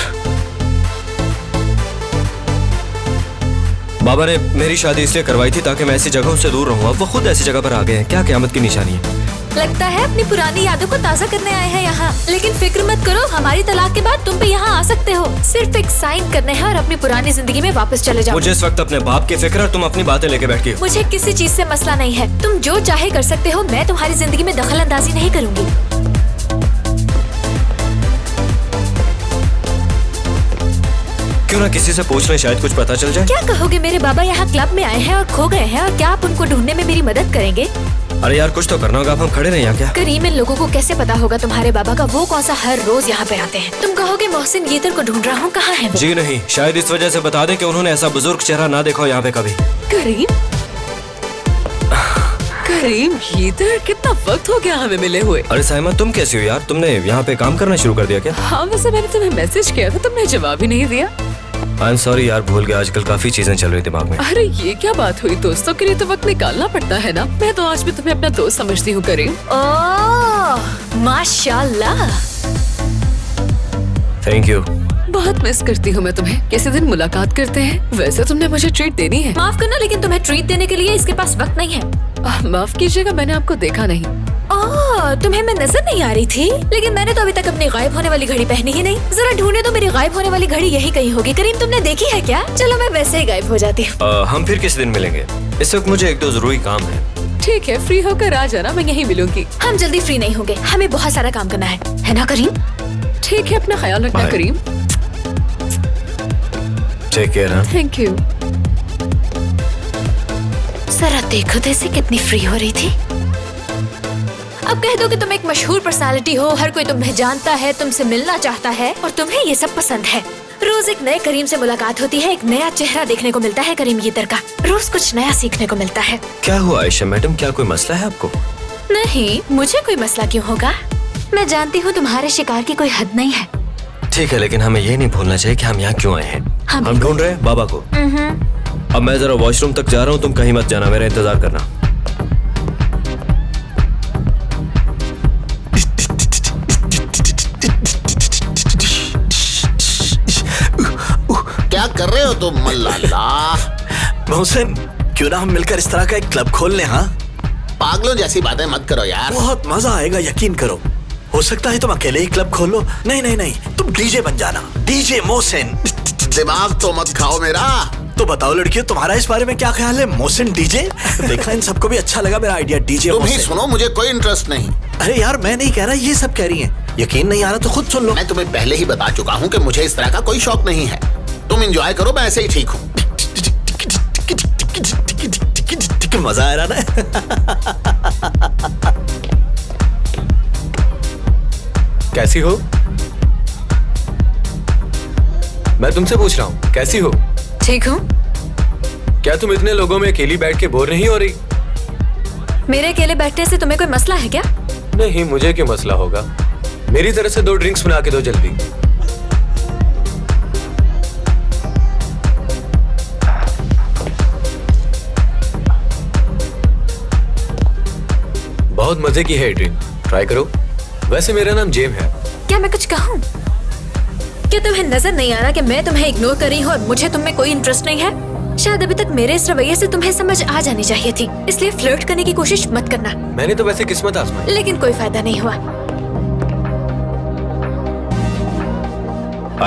बाबा ने मेरी शादी इसलिए करवाई थी ताकि मैं ऐसी जगहों से दूर रहूं। अब वो खुद ऐसी जगह पर आ गए हैं, क्या क़यामत की निशानी है। लगता है अपनी पुरानी यादों को ताज़ा करने आए हैं यहाँ। लेकिन फिक्र मत करो, हमारी तलाक के बाद तुम भी यहाँ आ सकते हो। सिर्फ एक साइन करने हैं और अपनी पुरानी जिंदगी में वापस चले जाओ। मुझे इस वक्त अपने बाप की फिक्र और तुम अपनी बातें लेके बैठी हो। मुझे किसी चीज से मसला नहीं है, तुम जो चाहे कर सकते हो, मैं तुम्हारी जिंदगी में दखल अंदाजी नहीं करूंगी। क्यों ना किसी से पूछ लें, शायद कुछ पता चल जाए। क्या कहोगे, मेरे बाबा यहाँ क्लब में आए हैं और खो गए हैं, और क्या आप उनको ढूंढने में मेरी मदद करेंगे? अरे यार कुछ तो करना होगा, अब हम खड़े नहीं यहाँ क्या? करीम इन लोगों को कैसे पता होगा तुम्हारे बाबा का? वो कौन सा हर रोज यहाँ पे आते हैं? तुम कहोगे मोहसिन गीतर को ढूंढ रहा हूँ, कहाँ है वो? जी नहीं, शायद इस वजह से बता दें कि उन्होंने ऐसा बुजुर्ग चेहरा ना देखा हो यहाँ पे कभी। करीम करीम गीतर, कितना वक्त हो गया हमें मिले हुए। अरे साइमा तुम कैसी हो यार? तुमने यहाँ पे काम करना शुरू कर दिया क्या? हाँ वैसे मैंने तुम्हें मैसेज किया था, तुमने जवाब ही नहीं दिया। आई एम सॉरी यार, भूल गया, आजकल काफी चीजें चल रही दिमाग में। अरे ये क्या बात हुई, दोस्तों के लिए तो वक्त निकालना पड़ता है ना। मैं तो आज भी तुम्हें अपना दोस्त समझती हूँ करीम। ओह माशाल्लाह। Thank you. बहुत मिस करती हूँ मैं तुम्हें, किसी दिन मुलाकात करते हैं। वैसे तुमने मुझे ट्रीट देनी है। माफ करना, लेकिन तुम्हें ट्रीट देने के लिए इसके पास वक्त नहीं है। माफ कीजिएगा, मैंने आपको देखा नहीं। ओह, तुम्हें मैं नजर नहीं आ रही थी, लेकिन मैंने तो अभी तक अपनी गायब होने वाली घड़ी पहनी ही नहीं। जरा ढूंढे तो मेरी गायब होने वाली घड़ी यही कहीं होगी। करीम तुमने देखी है क्या? चलो मैं वैसे ही गायब हो जाती हूँ। हम फिर किसी दिन मिलेंगे, इस वक्त मुझे एक दो जरूरी काम है। ठीक है, फ्री होकर आ जाना, मैं यहीं मिलूंगी। हम जल्दी फ्री नहीं होंगे, हमें बहुत सारा काम करना है ना करीम? ठीक है, अपना ख्याल रखना Bye. Karim. Take care. Thank you. जरा देखो तो इसे कितनी फ्री हो रही थी। अब कह दो कि तुम एक मशहूर पर्सनालिटी हो, हर कोई तुम्हें जानता है, तुमसे मिलना चाहता है और तुम्हें ये सब पसंद है। रोज एक नए करीम से मुलाकात होती है, एक नया चेहरा देखने को मिलता है करीम गीतर का। रोज कुछ नया सीखने को मिलता है। क्या हुआ आयशा मैडम, क्या कोई मसला है आपको? नहीं, मुझे कोई मसला क्यों होगा? मैं जानती हूँ तुम्हारे शिकार की कोई हद नहीं है। ठीक है, लेकिन हमें ये नहीं भूलना चाहिए कि हम यहाँ क्यों आए हैं। हम ढूंढ रहे हैं बाबा को। अब मैं जरा वॉशरूम तक जा रहा हूँ, तुम कहीं मत जाना, मेरा इंतजार करना। क्या कर रहे हो तुम मल्लाला? मोहसिन, क्यों ना हम मिलकर इस तरह का एक क्लब खोल लें? हाँ, पागलों जैसी बातें मत करो यार। बहुत मजा आएगा, यकीन करो। हो सकता है तुम अकेले ही क्लब खोल लो। नहीं नहीं नहीं, तुम डीजे बन जाना, डीजे मोहसिन। दिमाग तो मत खाओ मेरा। तो बताओ लड़कियों, तुम्हारा इस बारे में क्या ख्याल है? मोहसिन डीजे। देखा, इन सबको भी अच्छा लगा मेरा आइडिया, डीजे तुम ही मोहसिन। सुनो, मुझे कोई इंटरेस्ट नहीं। अरे यार, मैं नहीं कह रहा, ये सब कह रही हैं। यकीन नहीं आ रहा तो खुद सुन लो। मैं तुम्हें पहले ही बता चुका हूँ कि मुझे इस तरह का कोई शौक नहीं है। तुम एंजॉय करो, मैं ऐसे ही ठीक हूँ। मजा आ रहा ना? कैसी हो? मैं तुमसे पूछ रहा हूँ, कैसी हो? ठीक हूँ। क्या तुम इतने लोगों में अकेली बैठ के बोर नहीं हो रही? मेरे अकेले बैठने से तुम्हें कोई मसला है क्या? नहीं, मुझे क्यों मसला होगा। मेरी तरफ से 2 ड्रिंक्स बना के दो जल्दी। बहुत मजे की है ये ड्रिंक, ट्राई करो। वैसे मेरा नाम जेम है। क्या मैं कुछ कहूँ? क्या तुम्हें नजर नहीं आ रहा कि मैं तुम्हें इग्नोर कर रही हूँ और मुझे तुम में कोई इंटरेस्ट नहीं है? शायद अभी तक मेरे इस रवैये से तुम्हें समझ आ जानी चाहिए थी, इसलिए फ्लर्ट करने की कोशिश मत करना। मैंने तो वैसे किस्मत आजमाई, लेकिन कोई फायदा नहीं हुआ।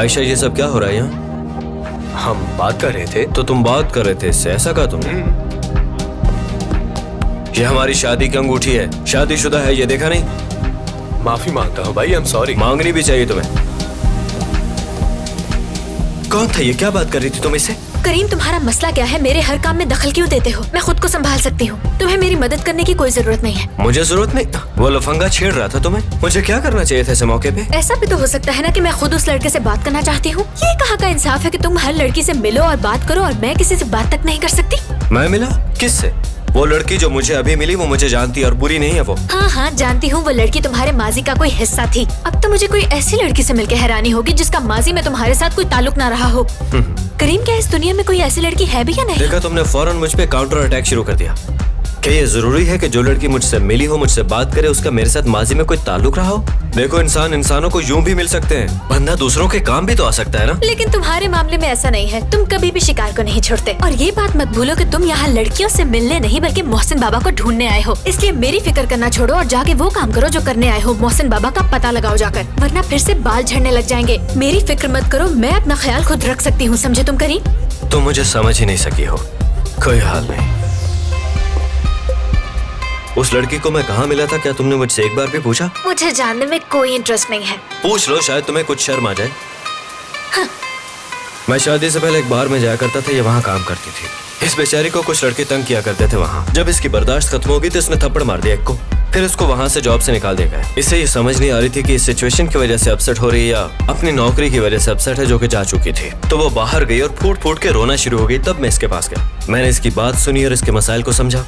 आयशा ये सब क्या हो रहा है यहाँ? हम बात कर रहे थे। तो तुम बात कर रहे थे, इससे ऐसा कहा तुमने? ये हमारी शादी की अंगूठी है, शादीशुदा है, ये देखा नहीं? माफी मांगता हूँ भाई, आई एम सॉरी। मांगनी भी चाहिए तुम्हें। कौन था ये, क्या बात कर रही थी तुम इससे? करीम, तुम्हारा मसला क्या है? मेरे हर काम में दखल क्यों देते हो? मैं खुद को संभाल सकती हूँ। तुम्हें मेरी मदद करने की कोई जरूरत नहीं है। मुझे जरूरत नहीं? वो लफंगा छेड़ रहा था तुम्हें। मुझे क्या करना चाहिए था ऐसे मौके पे? ऐसा भी तो हो सकता है ना कि मैं खुद उस लड़के से बात करना चाहती हूँ। ये कहाँ का इंसाफ है कि तुम हर लड़की से मिलो और बात करो और मैं किसी से बात तक नहीं कर सकती? मैं मिला? किससे? वो लड़की जो मुझे अभी मिली वो मुझे जानती है और बुरी नहीं है वो। हाँ हाँ जानती हूँ, वो लड़की तुम्हारे माजी का कोई हिस्सा थी। अब तो मुझे कोई ऐसी लड़की से मिलकर हैरानी होगी जिसका माजी में तुम्हारे साथ कोई ताल्लुक ना रहा हो। करीम, क्या इस दुनिया में कोई ऐसी लड़की है भी या नहीं? देखा तुमने फौरन मुझ पे काउंटर अटैक शुरू कर दिया। क्या ये जरूरी है कि जो लड़की मुझसे मिली हो, मुझसे बात करे, उसका मेरे साथ माजी में कोई ताल्लुक रहा हो? देखो, इंसान इंसानों को यूं भी मिल सकते हैं, बंदा दूसरों के काम भी तो आ सकता है ना। लेकिन तुम्हारे मामले में ऐसा नहीं है। तुम कभी भी शिकार को नहीं छोड़ते। और ये बात मत भूलो कि तुम यहाँ लड़कियों से मिलने नहीं बल्कि मोहसिन बाबा को ढूंढने आए हो। इसलिए मेरी फिक्र करना छोड़ो और जाके वो काम करो जो करने आए हो। मोहसिन बाबा का पता लगाओ जाकर, वरना फिर से बाल झड़ने लग जाएंगे। मेरी फिक्र मत करो, मैं अपना ख्याल खुद रख सकती हूँ, समझे तुम करीम? तुम मुझे समझ ही नहीं सकी हो। कोई हाल नहीं। उस लड़की को मैं कहाँ मिला था, क्या तुमने मुझसे एक बार भी पूछा? मुझे जानने में कोई इंटरेस्ट नहीं है। पूछ लो, शायद तुम्हें कुछ शर्म आ जाए। हाँ। मैं शादी से पहले एक बार में जाया करता था, ये वहाँ काम करती थी। इस बेचारी को कुछ लड़के तंग किया करते थे वहाँ। जब इसकी बर्दाश्त खत्म होगी तो इसने थप्पड़ मार दिया एक को, फिर उसको वहाँ से जॉब से निकाल दिया गया। इसे ये समझ नहीं आ रही थी कि इस सिचुएशन की वजह से अपसेट हो रही है या अपनी नौकरी की वजह से अपसेट है, जो कि जा चुकी थी। तो वो बाहर गई और फूट फूट के रोना शुरू हो गई। तब मैं इसके पास गया, मैंने इसकी बात सुनी और इसके मसाइल को समझा।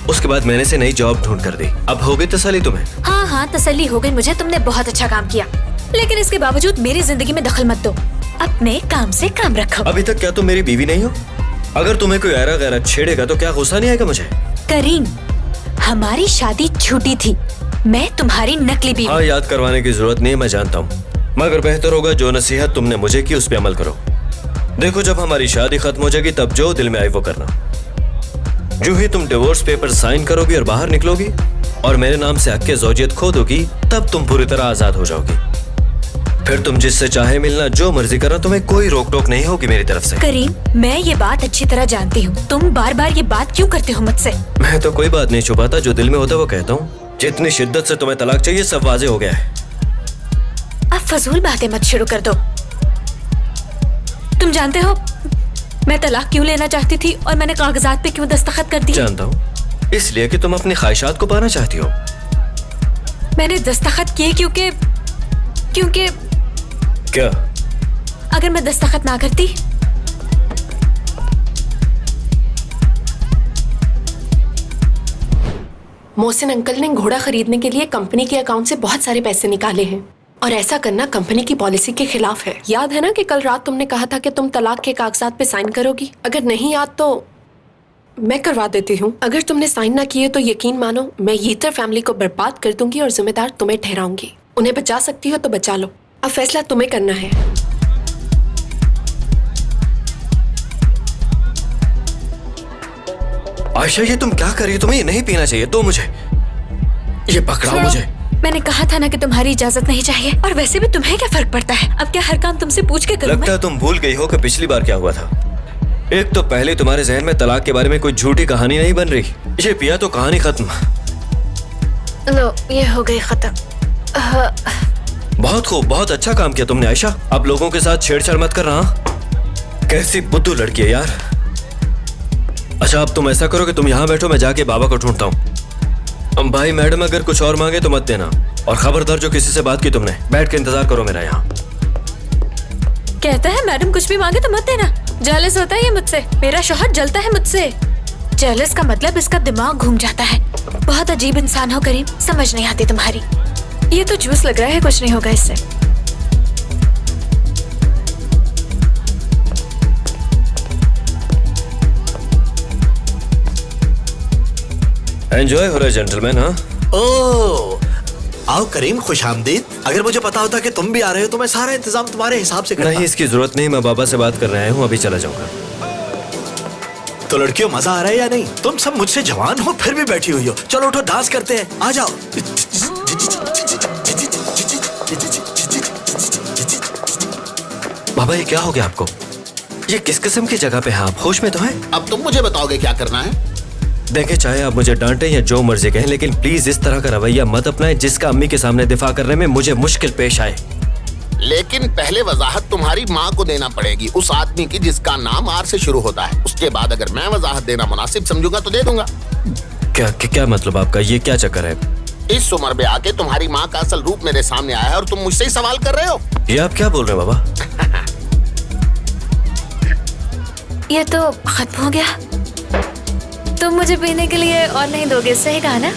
उसके बाद मैंने इसे नई जॉब ढूंढ कर दी। अब हो गई तसल्ली तुम्हें? हाँ हाँ तसल्ली हो गई मुझे। तुमने बहुत अच्छा काम किया, लेकिन इसके बावजूद मेरी जिंदगी में दखल मत दो। अपने काम से काम रखो। अभी तक क्या तुम मेरी बीवी नहीं हो? अगर तुम्हें कोई ऐरा गैरा छेड़ेगा तो क्या गुस्सा नहीं आएगा मुझे? करीम, हमारी शादी झूठी थी, मैं तुम्हारी नकली बीवी। हाँ, याद करवाने की जरूरत नहीं है, मैं जानता हूँ, मगर बेहतर होगा जो नसीहत तुमने मुझे की उस पर अमल करो। देखो, जब हमारी शादी खत्म हो जाएगी तब जो दिल में आए वो करना। जो ही तुम डिवोर्स पेपर साइन करोगी और बाहर निकलोगी और मेरे नाम से हक के ज़ौजियत खो दोगी, तब तुम पूरी तरह आजाद हो जाओगी। फिर तुम जिससे चाहे मिलना, जो मर्जी करना, तुम्हें कोई रोक टोक नहीं होगी मेरी तरफ से। करीम, मैं ये बात अच्छी तरह जानती हूँ। तुम बार बार ये बात क्यों करते हो मुझसे? मैं तो कोई बात नहीं छुपाता, जो दिल में होता वो कहता हूँ। जितनी शिद्दत से तुम्हें तलाक चाहिए सब वाजे हो गया है। अब फजूल बातें मत शुरू कर दो। तुम जानते हो मैं तलाक क्यों लेना चाहती थी और मैंने कागजात पे क्यों दस्तखत कर दी? जानता हूँ, इसलिए कि तुम अपनी ख्वाहिशात को पाना चाहती हो। मैंने दस्तखत किए क्योंकि क्या? अगर मैं दस्तखत ना करती मोहसिन अंकल ने घोड़ा खरीदने के लिए कंपनी के अकाउंट से बहुत सारे पैसे निकाले हैं और ऐसा करना कंपनी की पॉलिसी के खिलाफ है। याद है ना कि कल रात तुमने कहा था कि तुम तलाक के कागजात पे साइन करोगी? अगर नहीं याद तो मैं करवा देती हूँ। अगर तुमने साइन ना किए तो यकीन मानो मैं यीतर फैमिली को बर्बाद कर दूंगी और जिम्मेदार तुम्हें ठहराऊंगी। उन्हें बचा सकती हो तो बचा लो, अब फैसला तुम्हें करना है। आयशा, ये तुम क्या कर रही हो? तुम्हें ये नहीं पीना चाहिए। तो मुझे ये पकड़ाओ मुझे। मैंने कहा था ना कि तुम्हारी इजाजत नहीं चाहिए। और वैसे भी तुम्हें क्या फर्क पड़ता है? अब क्या हर काम तुमसे पूछ के करूं? लगता है तुम भूल गई हो कि पिछली बार क्या हुआ था। एक तो पहले तुम्हारे जहन में तलाक के बारे में कोई झूठी कहानी नहीं बन रही। ये पिया तो कहानी खत्म। लो, ये हो गई खत्म। बहुत खूब, बहुत अच्छा काम किया तुमने आयशा। अब लोगों के साथ छेड़छाड़ मत कर रहा। कैसी बुद्धू लड़की है यार। अच्छा, अब तुम ऐसा करो कि तुम यहाँ बैठो, मैं जाके बाबा को ढूंढता हूँ। भाई मैडम अगर कुछ और मांगे तो मत देना, और खबरदार जो किसी से बात की तुमने, बैठ के इंतजार करो मेरा यहाँ। कहता है मैडम कुछ भी मांगे तो मत देना। जेलस होता है ये मुझसे। मेरा शौहर जलता है मुझसे। जेलस का मतलब इसका दिमाग घूम जाता है। बहुत अजीब इंसान हो करीम, समझ नहीं आती तुम्हारी। ये तो जूस लग रहा है, कुछ नहीं होगा इससे। एंजॉय हो रहा है जेंटलमैन। हाँ, ओह, आओ करीम, खुश आमदीद। अगर मुझे पता होता कि तुम भी आ रहे हो तो मैं सारा इंतजाम तुम्हारे हिसाब से करता। नहीं, इसकी जरूरत नहीं, मैं बाबा से बात करने आया हूँ, अभी चला जाऊंगा। तो लड़कियों, मजा आ रहा है या नहीं? तुम सब मुझसे जवान हो फिर भी बैठी हुई हो। चलो उठो, डांस करते हैं, आ जाओ। बाबा, ये क्या हो गया आपको? ये किस किस्म की जगह पे हैं आप? होश में तो हैं? अब तुम मुझे बताओगे क्या करना है? देखें, चाहे आप मुझे डांटें या जो मर्जी कहें, लेकिन प्लीज इस तरह का रवैया मत अपनाएं जिसका अम्मी के सामने दिफा करने में मुझे मुश्किल पेश आए। लेकिन पहले वजाहत तुम्हारी माँ को देना पड़ेगी, उस आदमी की जिसका नाम आर से शुरू होता है। उसके बाद अगर मैं वजाहत देना मुनासिब समझूंगा तो दे दूंगा। क्या मतलब आपका? ये क्या चक्कर है? इस उम्र में आके तुम्हारी माँ का असल रूप मेरे सामने आया है और तुम मुझसे ही सवाल कर रहे हो। ये आप क्या बोल रहे हैं बाबा? ये तो खत्म हो गया। तुम मुझे पीने के लिए और नहीं दोगे, सही कहा ना?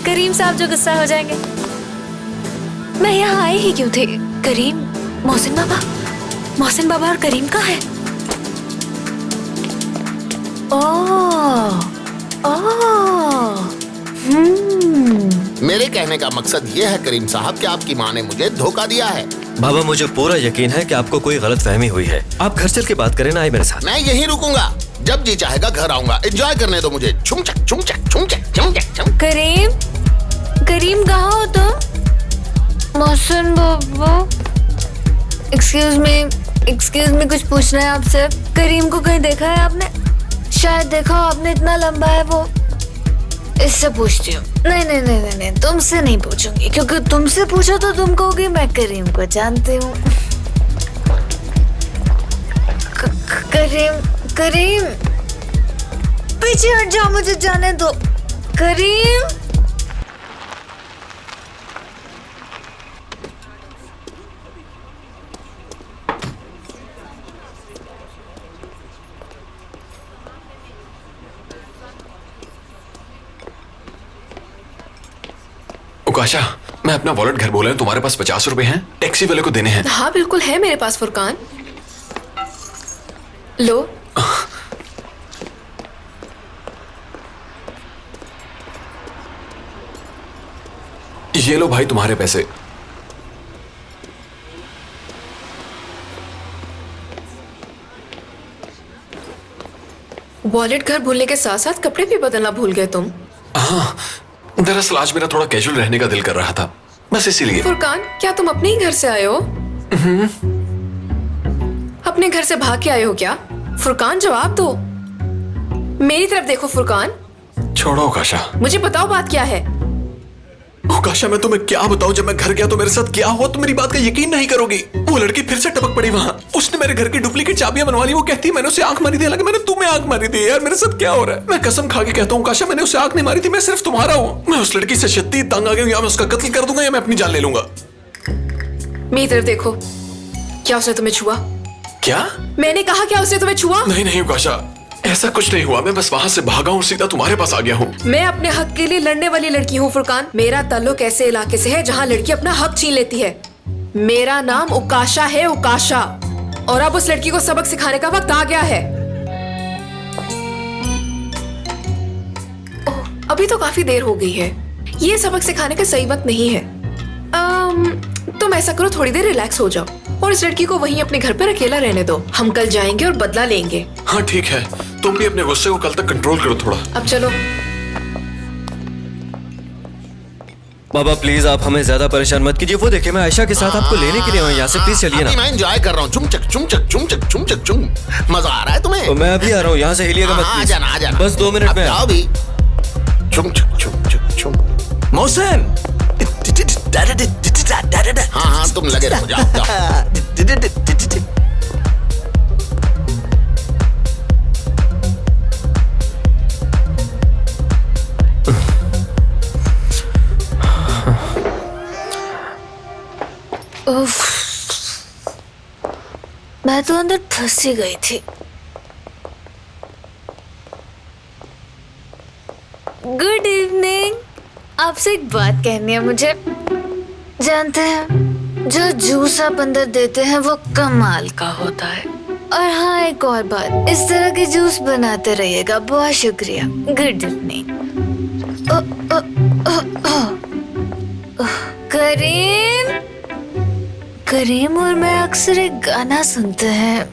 करीम साहब जो गुस्सा हो जाएंगे। मैं यहाँ आई ही क्यों थे? करीम, मोहसिन बाबा और करीम कहाँ है? मेरे कहने का मकसद ये है करीम साहब कि आपकी माँ ने मुझे धोखा दिया है। बाबा मुझे पूरा यकीन है कि आपको कोई गलत फहमी हुई है। आप घर चल के बात करें ना, आए मेरे साथ। मैं यहीं रुकूंगा, जब जी चाहेगा घर आऊंगा। एंजॉय करने दो मुझे। छुमचक छुमचक छुमचक छुमचक छुम। करीम कहाँ हो तुम? मोहसिन बाबा, एक्सक्यूज मी, कुछ पूछना है आपसे। करीम को कहीं देखा है आपने? शायद देखा हो आपने, इतना लंबा है वो। इससे पूछती हूँ। नहीं, तुमसे नहीं पूछूंगी, क्योंकि तुमसे पूछो तो तुम कहोगी मैं करीम को जानती हूँ। करीम पीछे हट जाओ, मुझे जाने दो। करीम, उकाशा, मैं अपना वॉलेट घर बोला हूं, तुम्हारे पास 50 रुपए हैं? टैक्सी वाले को देने हैं। हाँ बिल्कुल है मेरे पास फुरकान, लो। ये लो भाई तुम्हारे पैसे। वॉलेट घर भूलने के साथ साथ कपड़े भी बदलना भूल गए तुम। हाँ, दरअसल आज मेरा थोड़ा कैजुअल रहने का दिल कर रहा था, बस इसीलिए। फुरकान, क्या तुम अपने ही घर से आए हो? अपने घर से भाग के आए हो क्या? फुरकान जवाब दो, मेरी तरफ देखो। फुरकान छोड़ो उकाशा, मुझे बताओ बात क्या है। उकाशा मैं तुम्हें क्या बताऊं, जब मैं घर गया तो मेरे साथ क्या हुआ तुम मेरी बात का यकीन नहीं करोगी। वो लड़की फिर से टपक पड़ी वहां, उसने मेरे घर की डुप्लीकेट चाबियां बनवा ली। वो कहती है मैंने उसे आंख मारी थी, हालांकि मैंने तुम्हें आंख मारी थी। यार मेरे साथ क्या हो रहा है? मैं कसम खा के कहता हूँ उकाशा, मैंने उसे आंख नहीं मारी थी, मैं सिर्फ तुम्हारा हूँ। मैं उस लड़की से शद्दी तंग आ गया हूं, या मैं उसका कत्ल कर दूंगा या मैं अपनी जान ले लूंगा। मेरी तरफ देखो, क्या उसने तुम्हें छुआ? क्या? मैंने कहा क्या उसने तुम्हें छुआ? नहीं उकाशा, ऐसा कुछ नहीं हुआ। मैं बस वहां से भागा और सीधा तुम्हारे पास आ गया हूँ। मैं अपने हक के लिए लड़ने वाली लड़की हूँ फुरकान। मेरा ताल्लुक ऐसे इलाके से है जहाँ लड़की अपना हक छीन लेती है। मेरा नाम उकाशा है, उकाशा। और अब उस लड़की को सबक सिखाने का वक्त आ गया है। ओह, अभी तो काफी देर हो गई है, ये सबक सिखाने का सही वक्त नहीं है। तुम ऐसा करो, थोड़ी देर रिलैक्स हो जाओ और इस लड़की को वहीं अपने घर पर अकेला रहने दो। हम कल जाएंगे और बदला लेंगे। हाँ ठीक है, तुम भी अपने गुस्से को कल तक कंट्रोल करो थोड़ा। अब चलो। बाबा प्लीज आप हमें ज्यादा परेशान मत कीजिए। वो देखिए मैं आयशा के साथ आपको लेने के लिए हूँ यहाँ से, प्लीज चलिए ना। मैं एंजॉय कर रहा हूँ। चुमचक चुमचक चुमचक चुमचक चुम। मजा आ रहा है तुम्हें? तो मैं अभी आ रहा हूँ, यहाँ से हिलिएगा मत। आ जाना। बस 2 मिनट में आओ भी। चुमचक चुमचक चुम। मोहसिन, हाँ तुम लगे रहो, जाओ। मैं तो अंदर फंसी गई थी। Good evening. आपसे एक बात कहनी है मुझे। जानते हैं, जो जूस आप अंदर देते हैं वो कमाल का होता है। और हाँ एक और बात, इस तरह के जूस बनाते रहिएगा। बहुत शुक्रिया। Good evening. करीम और मैं अक्सर एक गाना सुनते हैं।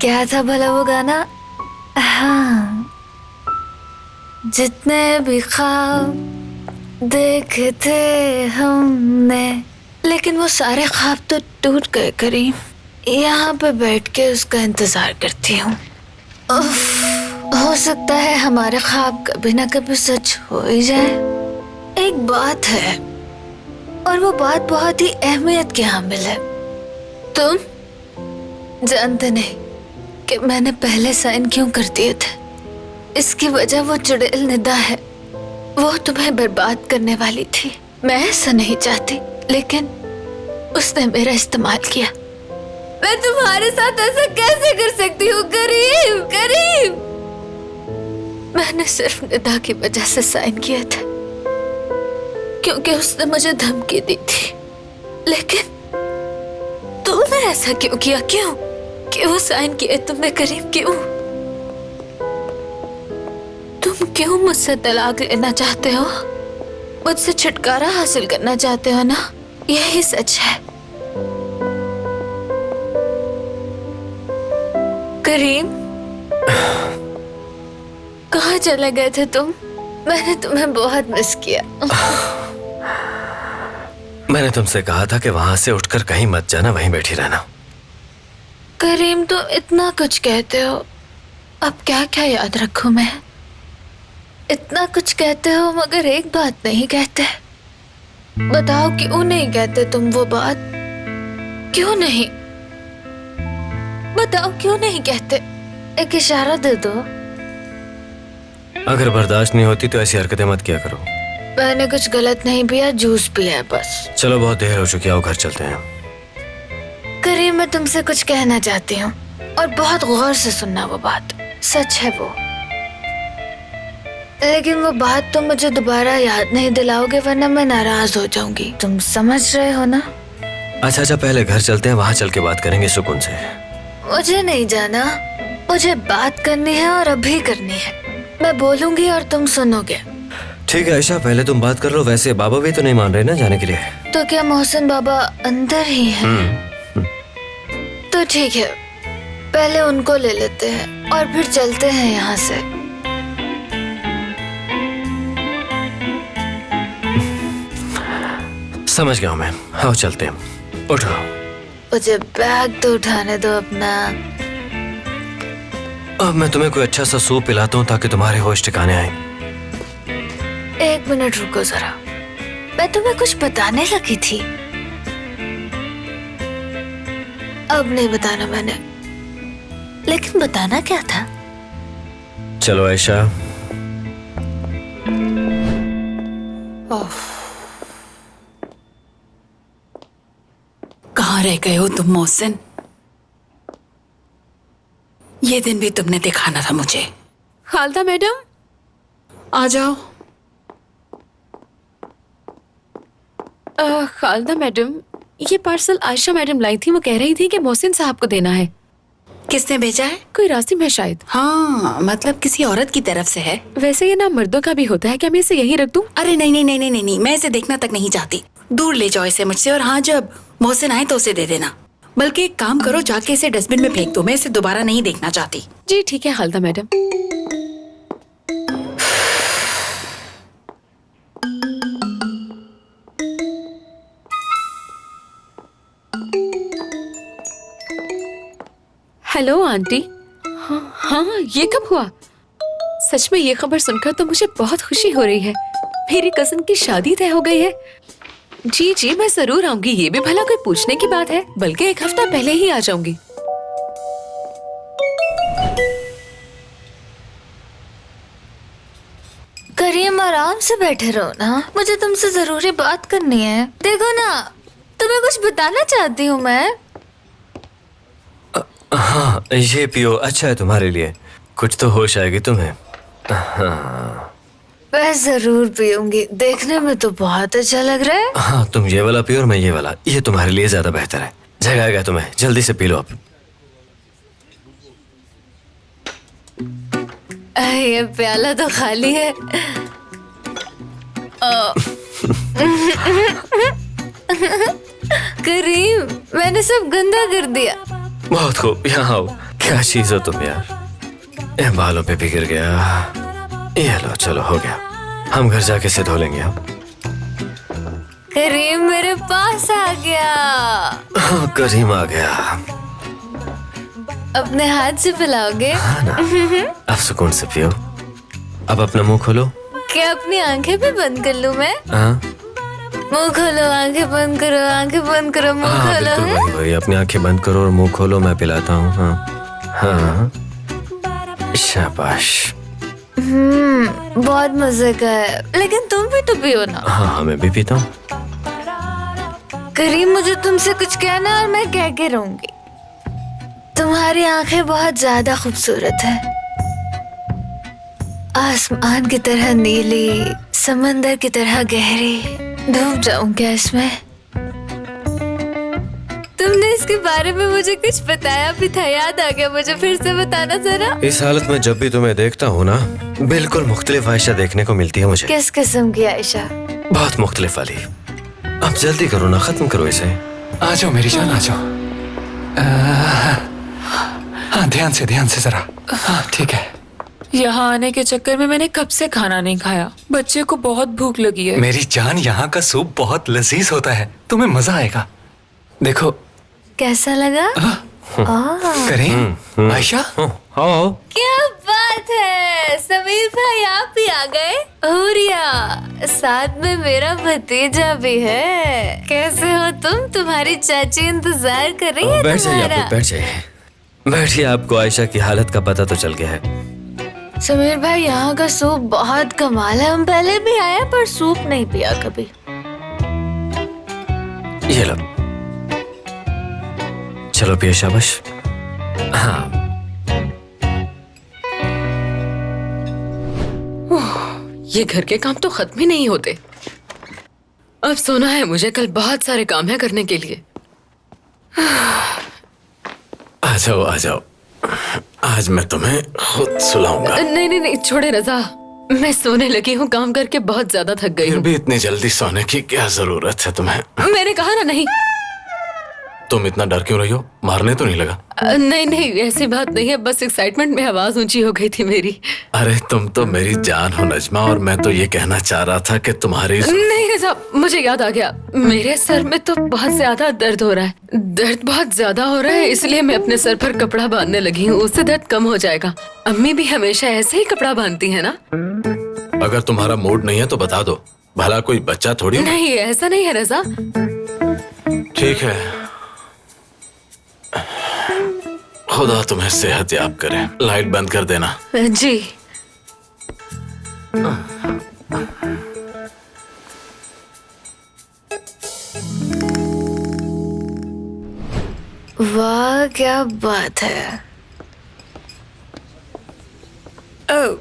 क्या था भला वो गाना? हाँ, जितने भी ख्वाब देखे थे हमने, लेकिन वो सारे ख्वाब तो टूट गए करीम। यहाँ पे बैठ के उसका इंतजार करती हूँ। हो सकता है हमारे ख्वाब कभी ना कभी सच हो ही जाए। एक बात है, और वो बात बहुत ही अहमियत की हामिल है। तुम जानते नहीं कि मैंने पहले साइन क्यों कर दिए थे। इसकी वजह वो चुड़ैल निदा है। वो तुम्हें बर्बाद करने वाली थी। मैं ऐसा नहीं चाहती, लेकिन उसने मेरा इस्तेमाल किया। मैं तुम्हारे साथ ऐसा कैसे कर सकती हूँ करीम? करीम, मैंने सिर्फ निदा की वजह से साइन किए थे, क्योंकि उसने मुझे धमकी दी थी। लेकिन तुमने ऐसा क्यों किया? क्यों साइन किए तुमने करीम? क्यों? तुम क्यों मुझसे तलाक लेना चाहते हो? मुझसे छुटकारा हासिल करना चाहते हो ना? यही सच है। करीम, कहाँ चले गए थे तुम? मैंने तुम्हें बहुत मिस किया। मैंने तुमसे कहा था कि वहां से उठकर कहीं मत जाना, वहीं बैठी रहना। करीम, तुम इतना कुछ कहते हो, अब क्या क्या याद रखूं मैं? इतना कुछ कहते हो मगर एक बात नहीं कहते। बताओ क्यों नहीं कहते तुम वो बात? क्यों नहीं? बताओ क्यों नहीं कहते? एक इशारा दे दो। अगर बर्दाश्त नहीं होती तो ऐसी हरकतें मत किया करो। मैंने कुछ गलत नहीं पिया, जूस पिया है बस। चलो बहुत देर हो चुकी है, आओ घर चलते हैं। करीम, मैं तुमसे कुछ कहना चाहती हूँ और बहुत गौर से सुनना। वो बात सच है वो, लेकिन वो बात तुम मुझे दोबारा याद नहीं दिलाओगे, वरना मैं नाराज हो जाऊंगी। तुम समझ रहे हो ना? अच्छा, पहले घर चलते हैं, वहां चल के बात करेंगे सुकून से। मुझे नहीं जाना, मुझे बात करनी है और अभी करनी है। मैं बोलूंगी और तुम सुनोगे। ठीक है आयशा, पहले तुम बात कर लो। वैसे बाबा भी तो नहीं मान रहे ना जाने के लिए। तो क्या मोहसिन बाबा अंदर ही हैं? तो ठीक है, पहले उनको ले लेते हैं और फिर चलते हैं यहाँ से। समझ गया हूँ मैं। आओ चलते हैं, उठो। मुझे बैग तो उठाने दो अपना। अब मैं तुम्हें कोई अच्छा सा सूप पिलाता हूँ ताकि तुम्हारे होश ठिकाने आए। एक मिनट रुको जरा, मैं तुम्हें कुछ बताने लगी थी। अब नहीं बताना मैंने, लेकिन बताना क्या था? चलो आयशा। कहाँ रह गए हो तुम मोहसिन? ये दिन भी तुमने दिखाना था मुझे। खालदा मैडम, आ जाओ। खालदा मैडम, ये पार्सल आयशा मैडम लाई थी। वो कह रही थी कि मोहसिन साहब को देना है। किसने भेजा है? कोई रासिम है शायद। हाँ, मतलब किसी औरत की तरफ से है। वैसे ये नाम मर्दों का भी होता है, क्या मैं इसे यहीं रख दूं? अरे नहीं नहीं नहीं नहीं नहीं, नहीं। मैं इसे देखना तक नहीं चाहती। दूर ले जाओ इसे मुझसे, और हाँ, जब मोहसिन आए तो उसे दे देना। बल्कि एक काम करो, जाके इसे डस्टबिन में फेंक दो। मैं इसे दोबारा नहीं देखना चाहती। जी ठीक है खालदा मैडम। Hello aunty. हाँ, ये कब हुआ? सच में ये खबर सुनकर तो मुझे बहुत खुशी हो रही है। मेरी कजिन की शादी तय हो गई है। जी जी, मैं जरूर आऊंगी। ये भी भला कोई पूछने की बात है? बल्कि एक हफ्ता पहले ही आ जाऊंगी। करीम, आराम से बैठे रहो ना, मुझे तुमसे जरूरी बात करनी है। देखो ना, तुम्हें कुछ बताना चाहती हूँ मैं। हाँ, ये पियो, अच्छा है तुम्हारे लिए। कुछ तो होश आएगी तुम्हें। हाँ। मैं जरूर पीऊंगी, देखने में तो बहुत अच्छा लग रहा है। हाँ, तुम ये वाला पियो और मैं ये वाला। ये तुम्हारे लिए ज्यादा बेहतर है। जगाएगा तुम्हें, जल्दी से पी लो अब। ये प्याला तो खाली है। करीम, मैंने सब गंदा कर दिया। बहुत खूब, यहाँ आओ। क्या चीज हो तुम यार, ये बालों पे भी गिर गया। ये लो, चलो हो गया। हम घर जाके इसे धो लेंगे अब। करीम मेरे पास आ गया। हाँ, करीम आ गया। अपने हाथ से पिलाओगे? हाँ ना, अब सुकून से पियो। अब अपना मुंह खोलो। क्या अपनी आंखें भी बंद कर लूं मैं? हाँ, मुंह खोलो, आंखें बंद करो, आंखें बंद करो, मुंह हाँ खोलो। बिल्कुल वही वही, अपनी आंखें बंद करो और मुंह खोलो, मैं पिलाता हूँ। हाँ हाँ शाबाश। बहुत मजे का है, लेकिन तुम भी तो पियो ना। हाँ हाँ मैं भी पीता हूँ। करीम, मुझे तुमसे कुछ कहना और मैं कह के रहूंगी। तुम्हारी आंखें बहुत ज्यादा खूबसूरत है, आसमान की तरह नीली, समंदर की तरह गहरी। डूब जाऊं क्या इसमें? तुमने इसके बारे में मुझे कुछ बताया भी था, याद आ गया मुझे, फिर से बताना जरा। इस हालत में जब भी तुम्हें देखता हूँ ना, बिल्कुल मुख्तलिफ आयशा देखने को मिलती है मुझे। किस किस्म की आयशा? बहुत मुख्तलिफ वाली। अब जल्दी करो ना, खत्म करो इसे। आ जाओ मेरी जान, आ जाओ। हाँ ध्यान से जरा। हाँ ठीक है। यहाँ आने के चक्कर में मैंने कब से खाना नहीं खाया, बच्चे को बहुत भूख लगी है। मेरी जान, यहाँ का सूप बहुत लजीज होता है, तुम्हें मजा आएगा। देखो कैसा लगा? करीम, आयशा। हाँ क्या बात है, समीर भाई आप भी आ गए। हुरिया, साथ में मेरा भतीजा भी है। कैसे हो तुम? तुम्हारी चाची इंतजार कर रही है बैठ जाइए, तुम्हारा। आप बैठ जाइए, बैठिए। आपको आयशा की हालत का पता तो चल गया है। समीर भाई, यहाँ का सूप बहुत कमाल है। हम पहले भी आए पर सूप नहीं पिया कभी। ये लो, चलो पिए, शाबाश। हाँ ये घर के काम तो खत्म ही नहीं होते। अब सोना है मुझे, कल बहुत सारे काम है करने के लिए। आ जाओ आ जाओ, आज मैं तुम्हें खुद सुलाऊंगा। नहीं, छोड़े रजा, मैं सोने लगी हूँ, काम करके बहुत ज्यादा थक गई फिर हूँ। भी इतनी जल्दी सोने की क्या जरूरत है तुम्हें? मैंने कहा ना नहीं। तुम इतना डर क्यों रही हो? मारने तो नहीं लगा? नहीं ऐसी बात नहीं है, बस एक्साइटमेंट में आवाज ऊंची हो गई थी मेरी। अरे तुम तो मेरी जान हो नजमा, और मैं तो ये कहना चाह रहा था कि तुम्हारी नहीं रजा, मुझे याद आ गया, मेरे सर में तो बहुत ज्यादा दर्द हो रहा है। दर्द बहुत ज्यादा हो रहा है, इसलिए मैं अपने सर पर कपड़ा बांधने लगी हूँ, उससे दर्द कम हो जाएगा। अम्मी भी हमेशा ऐसे ही कपड़ा बांधती है ना। अगर तुम्हारा मूड नहीं है तो बता दो, भला कोई बच्चा थोड़ी। नहीं ऐसा नहीं है रजा। ठीक है, खुदा तुम्हें सेहत याब करे। लाइट बंद कर देना। जी। वाह क्या बात है। ओह,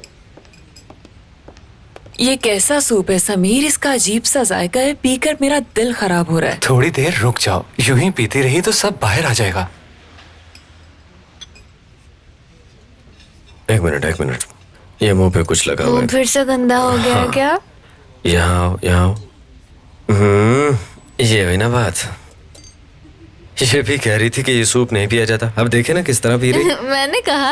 ये कैसा सूप है समीर? इसका अजीब सा जायका है, पीकर मेरा दिल खराब हो रहा है। थोड़ी देर रुक जाओ, यूं ही पीती रही तो सब बाहर आ जाएगा। एक मिनट, ये मुंह पे कुछ लगा हुआ मुंह है। फिर से गंदा हो गया है क्या? यहाँ ये हुई ना बात। ये भी कह रही थी कि ये सूप नहीं पिया जाता, अब देखे ना किस तरह पी रही। मैंने कहा,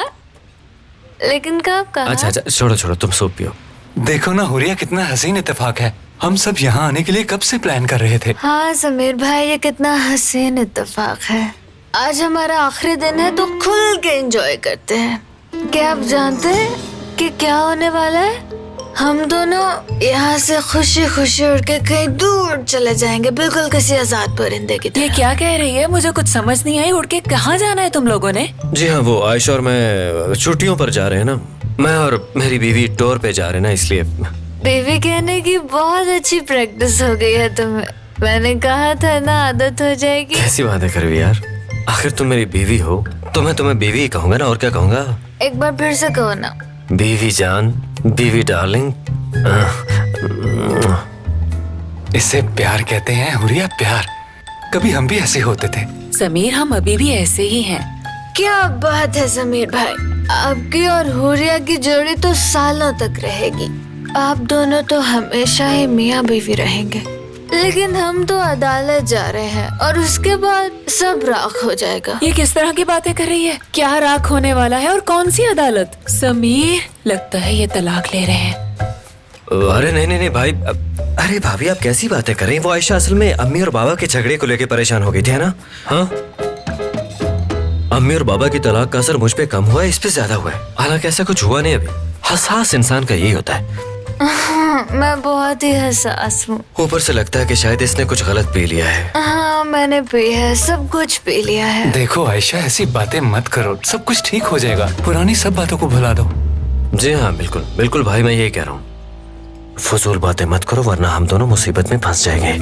लेकिन कब कहा? अच्छा छोड़ो, तुम सूप पियो। देखो ना हुरिया, कितना हसीन इत्तेफाक है। हम सब यहाँ आने के लिए कब से प्लान कर रहे थे। हाँ समीर भाई, ये कितना हसीन इत्तेफाक है। आज हमारा आखिरी दिन है तो खुल के एंजॉय करते हैं। क्या आप जानते हैं कि क्या होने वाला है? हम दोनों यहाँ से खुशी खुशी उड़ के कहीं दूर चले जाएंगे, बिल्कुल किसी आजाद परिंदे की तरह। ये क्या कह रही है? मुझे कुछ समझ नहीं आई। उड़ के कहाँ जाना है तुम लोगों ने? जी हाँ, वो आयशा और मैं छुट्टियों पर जा रहे हैं ना। मैं और मेरी बीवी टूर पे जा रहे हैं ना, इसलिए। बेबी कहने की बहुत अच्छी प्रैक्टिस हो गई है तुम्हें। मैंने कहा था ना, आदत हो जाएगी। कैसी बातें कर रही यार, आखिर तुम मेरी बीवी हो तो मैं तुम्हें बीवी ही कहूंगा ना, और क्या कहूंगा। एक बार फिर से कहो ना। बीवी जान, बीवी डार्लिंग। इससे प्यार कहते हैं हुरिया, प्यार। कभी हम भी ऐसे होते थे। समीर, हम अभी भी ऐसे ही हैं। क्या बात है समीर भाई, आपकी और हुरिया की जोड़ी तो सालों तक रहेगी। आप दोनों तो हमेशा ही मियाँ बीवी रहेंगे। लेकिन हम तो अदालत जा रहे हैं और उसके बाद सब राख हो जाएगा। ये किस तरह की बातें कर रही है? क्या राख होने वाला है और कौन सी अदालत? समीर, लगता है ये तलाक ले रहे हैं। अरे नहीं भाई, अरे भाभी आप कैसी बातें कर रही हैं? वो आयशा असल में अम्मी और बाबा के झगड़े को लेकर परेशान हो गई थी, है ना? हाँ, अम्मी और बाबा की तलाक का असर मुझ पे कम हुआ है, इस पे ज्यादा हुआ है। हालांकि ऐसा कुछ हुआ नहीं अभी। हसास इंसान का यही होता है। मैं बहुत ही हसास हूँ। ऊपर से लगता है कि शायद इसने कुछ गलत पी लिया है। हाँ मैंने पी है, सब कुछ पी लिया है। देखो आयशा, ऐसी बातें मत करो, सब कुछ ठीक हो जाएगा। पुरानी सब बातों को भुला दो। जी हाँ, बिल्कुल बिल्कुल भाई, मैं यही कह रहा हूँ। फजूल बातें मत करो वरना हम दोनों मुसीबत में फंस जाएंगे।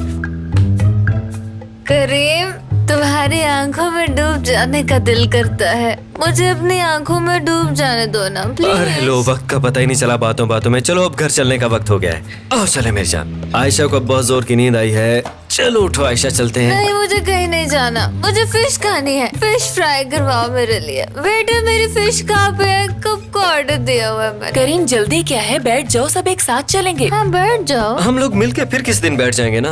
करीम, तुम्हारी आंखों में डूब जाने का दिल करता है। मुझे अपनी आंखों में डूब जाने दो ना प्लीज। अरे लो, वक्त का पता ही नहीं चला बातों बातों में। चलो अब घर चलने का वक्त हो गया है। आओ चले मेरी जान। आयशा को अब बहुत जोर की नींद आई है। चलो उठो आयशा, चलते हैं। नहीं, मुझे कहीं नहीं जाना। मुझे फिश खानी है। फिश फ्राई करवाओ मेरे लिए। वेटर, मेरी फिश कहाँ पे है? कब को ऑर्डर दिया हुआ है मैंने? करीम जल्दी क्या है, बैठ जाओ, सब एक साथ चलेंगे। हाँ बैठ जाओ। हम लोग मिलके फिर किस दिन बैठ जाएंगे ना।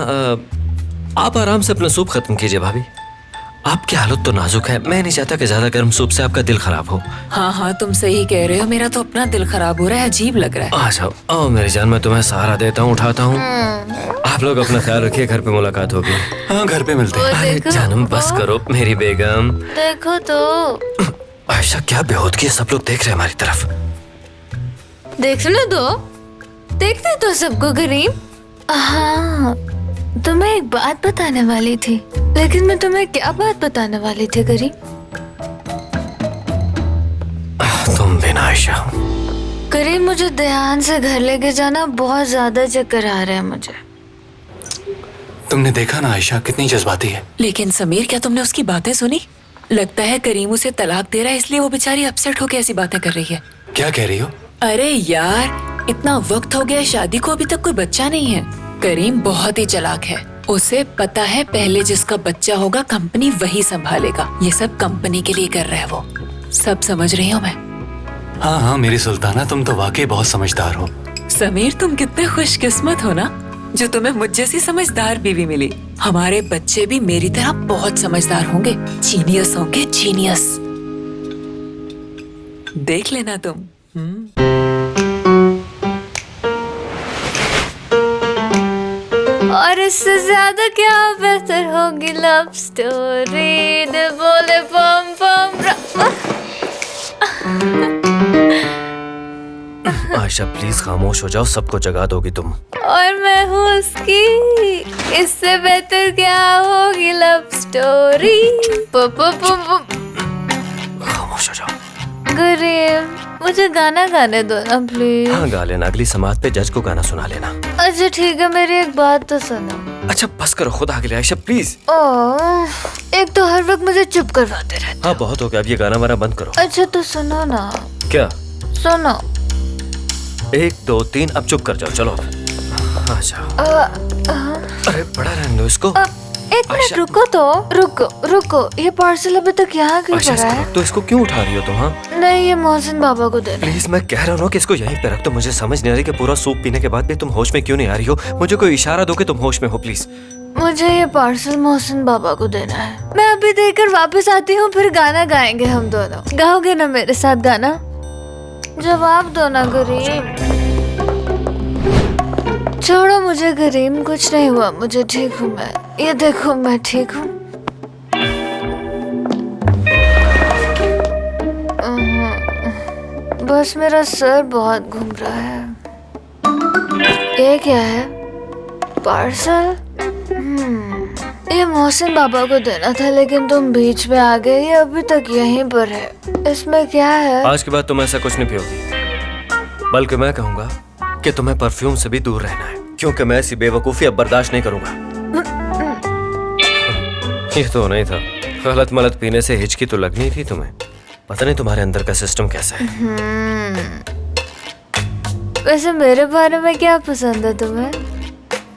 आप आराम से अपना सूप खत्म कीजिए भाभी। आपकी हालत तो नाजुक है। मैं नहीं चाहता कि ज्यादा गर्म सूप से आपका दिल खराब हो। हाँ हाँ, तुम सही कह रहे हो, मेरा तो अपना दिल खराब हो रहा है, अजीब लग रहा है। आ जाओ, आओ मेरी जान, मैं तुम्हें सहारा देता हूँ, उठाता हूँ। आप लोग अपना ख्याल रखिए, घर पे मुलाकात होगी। हाँ, घर पे मिलते हैं। अरे जानम बस करो मेरी बेगम। देखो तो। आयशा क्या बेहूदगी है, सब लोग देख रहे हैं हमारी तरफ। देखने दो, देखने दो सबको। करीम, हाँ तुम्हें एक बात बताने वाली थी, लेकिन मैं तुम्हें क्या बात बताने वाली थी करीम? तुम भी ना आयशा। करीम, मुझे ध्यान से घर लेके जाना, बहुत ज्यादा चक्कर आ रहे हैं मुझे। तुमने देखा ना आयशा कितनी जज्बाती है। लेकिन समीर, क्या तुमने उसकी बातें सुनी? लगता है करीम उसे तलाक दे रहा है, इसलिए वो बेचारी अपसेट होकर ऐसी बातें कर रही है। क्या कह रही हो? अरे यार, इतना वक्त हो गया शादी को, अभी तक कोई बच्चा नहीं है। करीम बहुत ही चालाक है, उसे पता है पहले जिसका बच्चा होगा कंपनी वही संभालेगा। ये सब कंपनी के लिए कर रहा है वो। सब समझ रही हूँ मैं। हाँ हाँ मेरी सुल्ताना, तुम तो वाकई बहुत समझदार हो। समीर, तुम कितने खुशकिस्मत हो ना, जो तुम्हें मुझ जैसी समझदार बीवी मिली। हमारे बच्चे भी मेरी तरह बहुत समझदार होंगे, जीनियस होंगे, जीनियस। देख लेना तुम। और इससे ज्यादा क्या बेहतर होगी लव स्टोरी। दिल बोले पम पम। आयशा प्लीज खामोश हो जाओ, सबको जगा दोगी तुम। और मैं हूँ उसकी। इससे बेहतर क्या होगी लव स्टोरी। खामोश हो जाओ। करीम, मुझे गाना गाने दो ना प्लीज। हाँ गा लेना, अगली समात पे जज को गाना सुना लेना। अच्छा ठीक है, मेरी एक बात तो सुनो। अच्छा बस करो खुदा के लिए आयशा प्लीज। एक तो हर वक्त मुझे चुप करवाते रहते। हाँ बहुत हो गया, अब ये गाना वाना बंद करो। अच्छा तो सुनो ना। क्या? सुनो। 1 2 3 अब चुप कर जाओ, चलो। आ जाओ। अरे बड़ा रहने दो इसको। एक मिनट रुको तो, रुको। ये पार्सल अभी तक यहाँ क्यों पड़ा है? तो इसको क्यों उठा रही हो तुम? हाँ नहीं, ये मोहसिन बाबा को देना। प्लीज, मैं कह रहा हूँ कि इसको यहीं पे रख दो। मुझे समझ नहीं आ रही कि पूरा सूप पीने के बाद भी तुम होश में क्यों नहीं आ रही हो। मुझे कोई इशारा दो कि तुम होश में हो प्लीज। मुझे ये पार्सल मोहसिन बाबा को देना है। मैं अभी देकर वापस आती हूँ, फिर गाना गाएंगे हम दोनों। गाओगे ना मेरे साथ गाना? जवाब दो ना करीम। छोड़ो मुझे करीम, कुछ नहीं हुआ मुझे, ठीक हूँ मैं। ये देखो मैं ठीक हूँ। बस मेरा सर बहुत घूम रहा है। ये क्या है? पार्सल? ये मोहसिन बाबा को देना था, लेकिन तुम बीच में आ गए। ये अभी तक यहीं पर है। इसमें क्या है? आज के बाद तुम ऐसा कुछ नहीं पियोगी, बल्कि मैं कहूँगा कि तुम्हें परफ्यूम से भी दूर रहना है, क्योंकि मैं ऐसी बेवकूफी अब बर्दाश्त नहीं करूंगा। ये तो नहीं था, गलत मलत पीने से हिचकी तो लगनी थी तुम्हें। पता नहीं तुम्हारे अंदर का सिस्टम कैसा है। वैसे मेरे बारे में क्या पसंद है तुम्हें?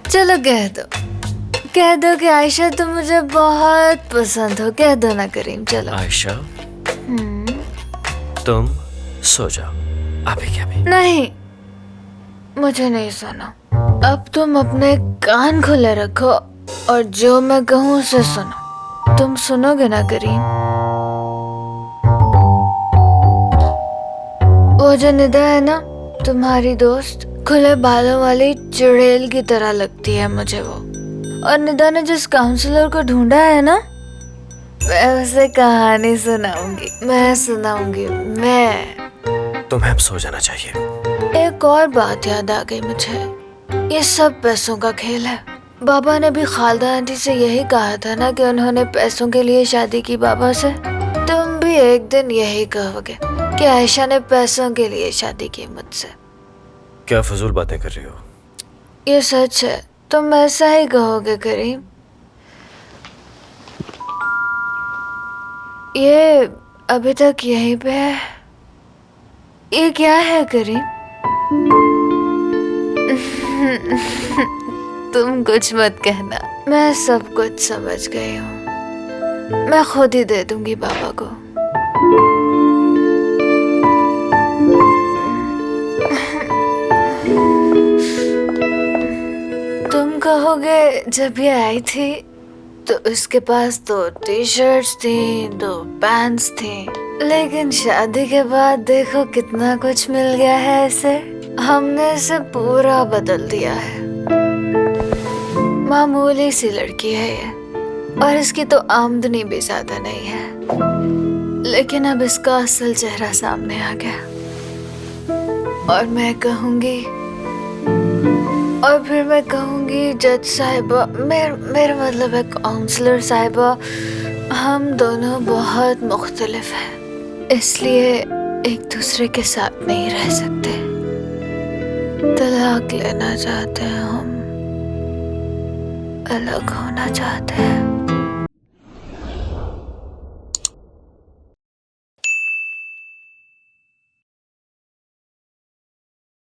चलो कह दो कि आयशा तुम मुझे बहुत पसंद हो। कह दो ना करीम, चलो। आयशा तुम सो जाओ अभी। क्या भी नहीं, मुझे नहीं सुना। अब तुम अपने कान खुले रखो और जो मैं कहूँ उसे सुनो। तुम सुनोगे ना करीम? वो जो निदा है ना, तुम्हारी दोस्त, खुले बालों वाली चुड़ैल की तरह लगती है मुझे वो। और निदा ने जिस काउंसलर को ढूंढा है ना, मैं उसे कहानी सुनाऊंगी। मैं तुम्हें अब सो जाना चाहिए। एक और बात याद आ गई मुझे, ये सब पैसों का खेल है। बाबा ने भी खालदा आंटी से यही कहा था ना कि उन्होंने पैसों के लिए शादी की बाबा से। तुम भी एक दिन यही कहोगे कि आयशा ने पैसों के लिए शादी की मुझसे। क्या फजूल बातें कर रही हो? ये सच है, तुम ऐसा ही कहोगे करीम। ये अभी तक यहीं पे है। ये क्या है करीम? तुम कुछ मत कहना, मैं सब कुछ समझ गई हूँ। मैं खुद ही दे दूंगी बाबा को। तुम कहोगे जब ये आई थी तो उसके पास 2 टी-शर्ट्स थी, 2 पैंट्स थी, लेकिन शादी के बाद देखो कितना कुछ मिल गया है इसे। हमने इसे पूरा बदल दिया है। मामूली सी लड़की है ये, और इसकी तो आमदनी भी ज्यादा नहीं है, लेकिन अब इसका असल चेहरा सामने आ गया। और मैं कहूँगी, और फिर मैं कहूँगी जज साहिबा, मेरा मतलब है काउंसलर साहिबा, हम दोनों बहुत मुख्तलिफ हैं, इसलिए एक दूसरे के साथ नहीं रह सकते। तलाक लेना चाहते हैं हम, अलग होना चाहते हैं।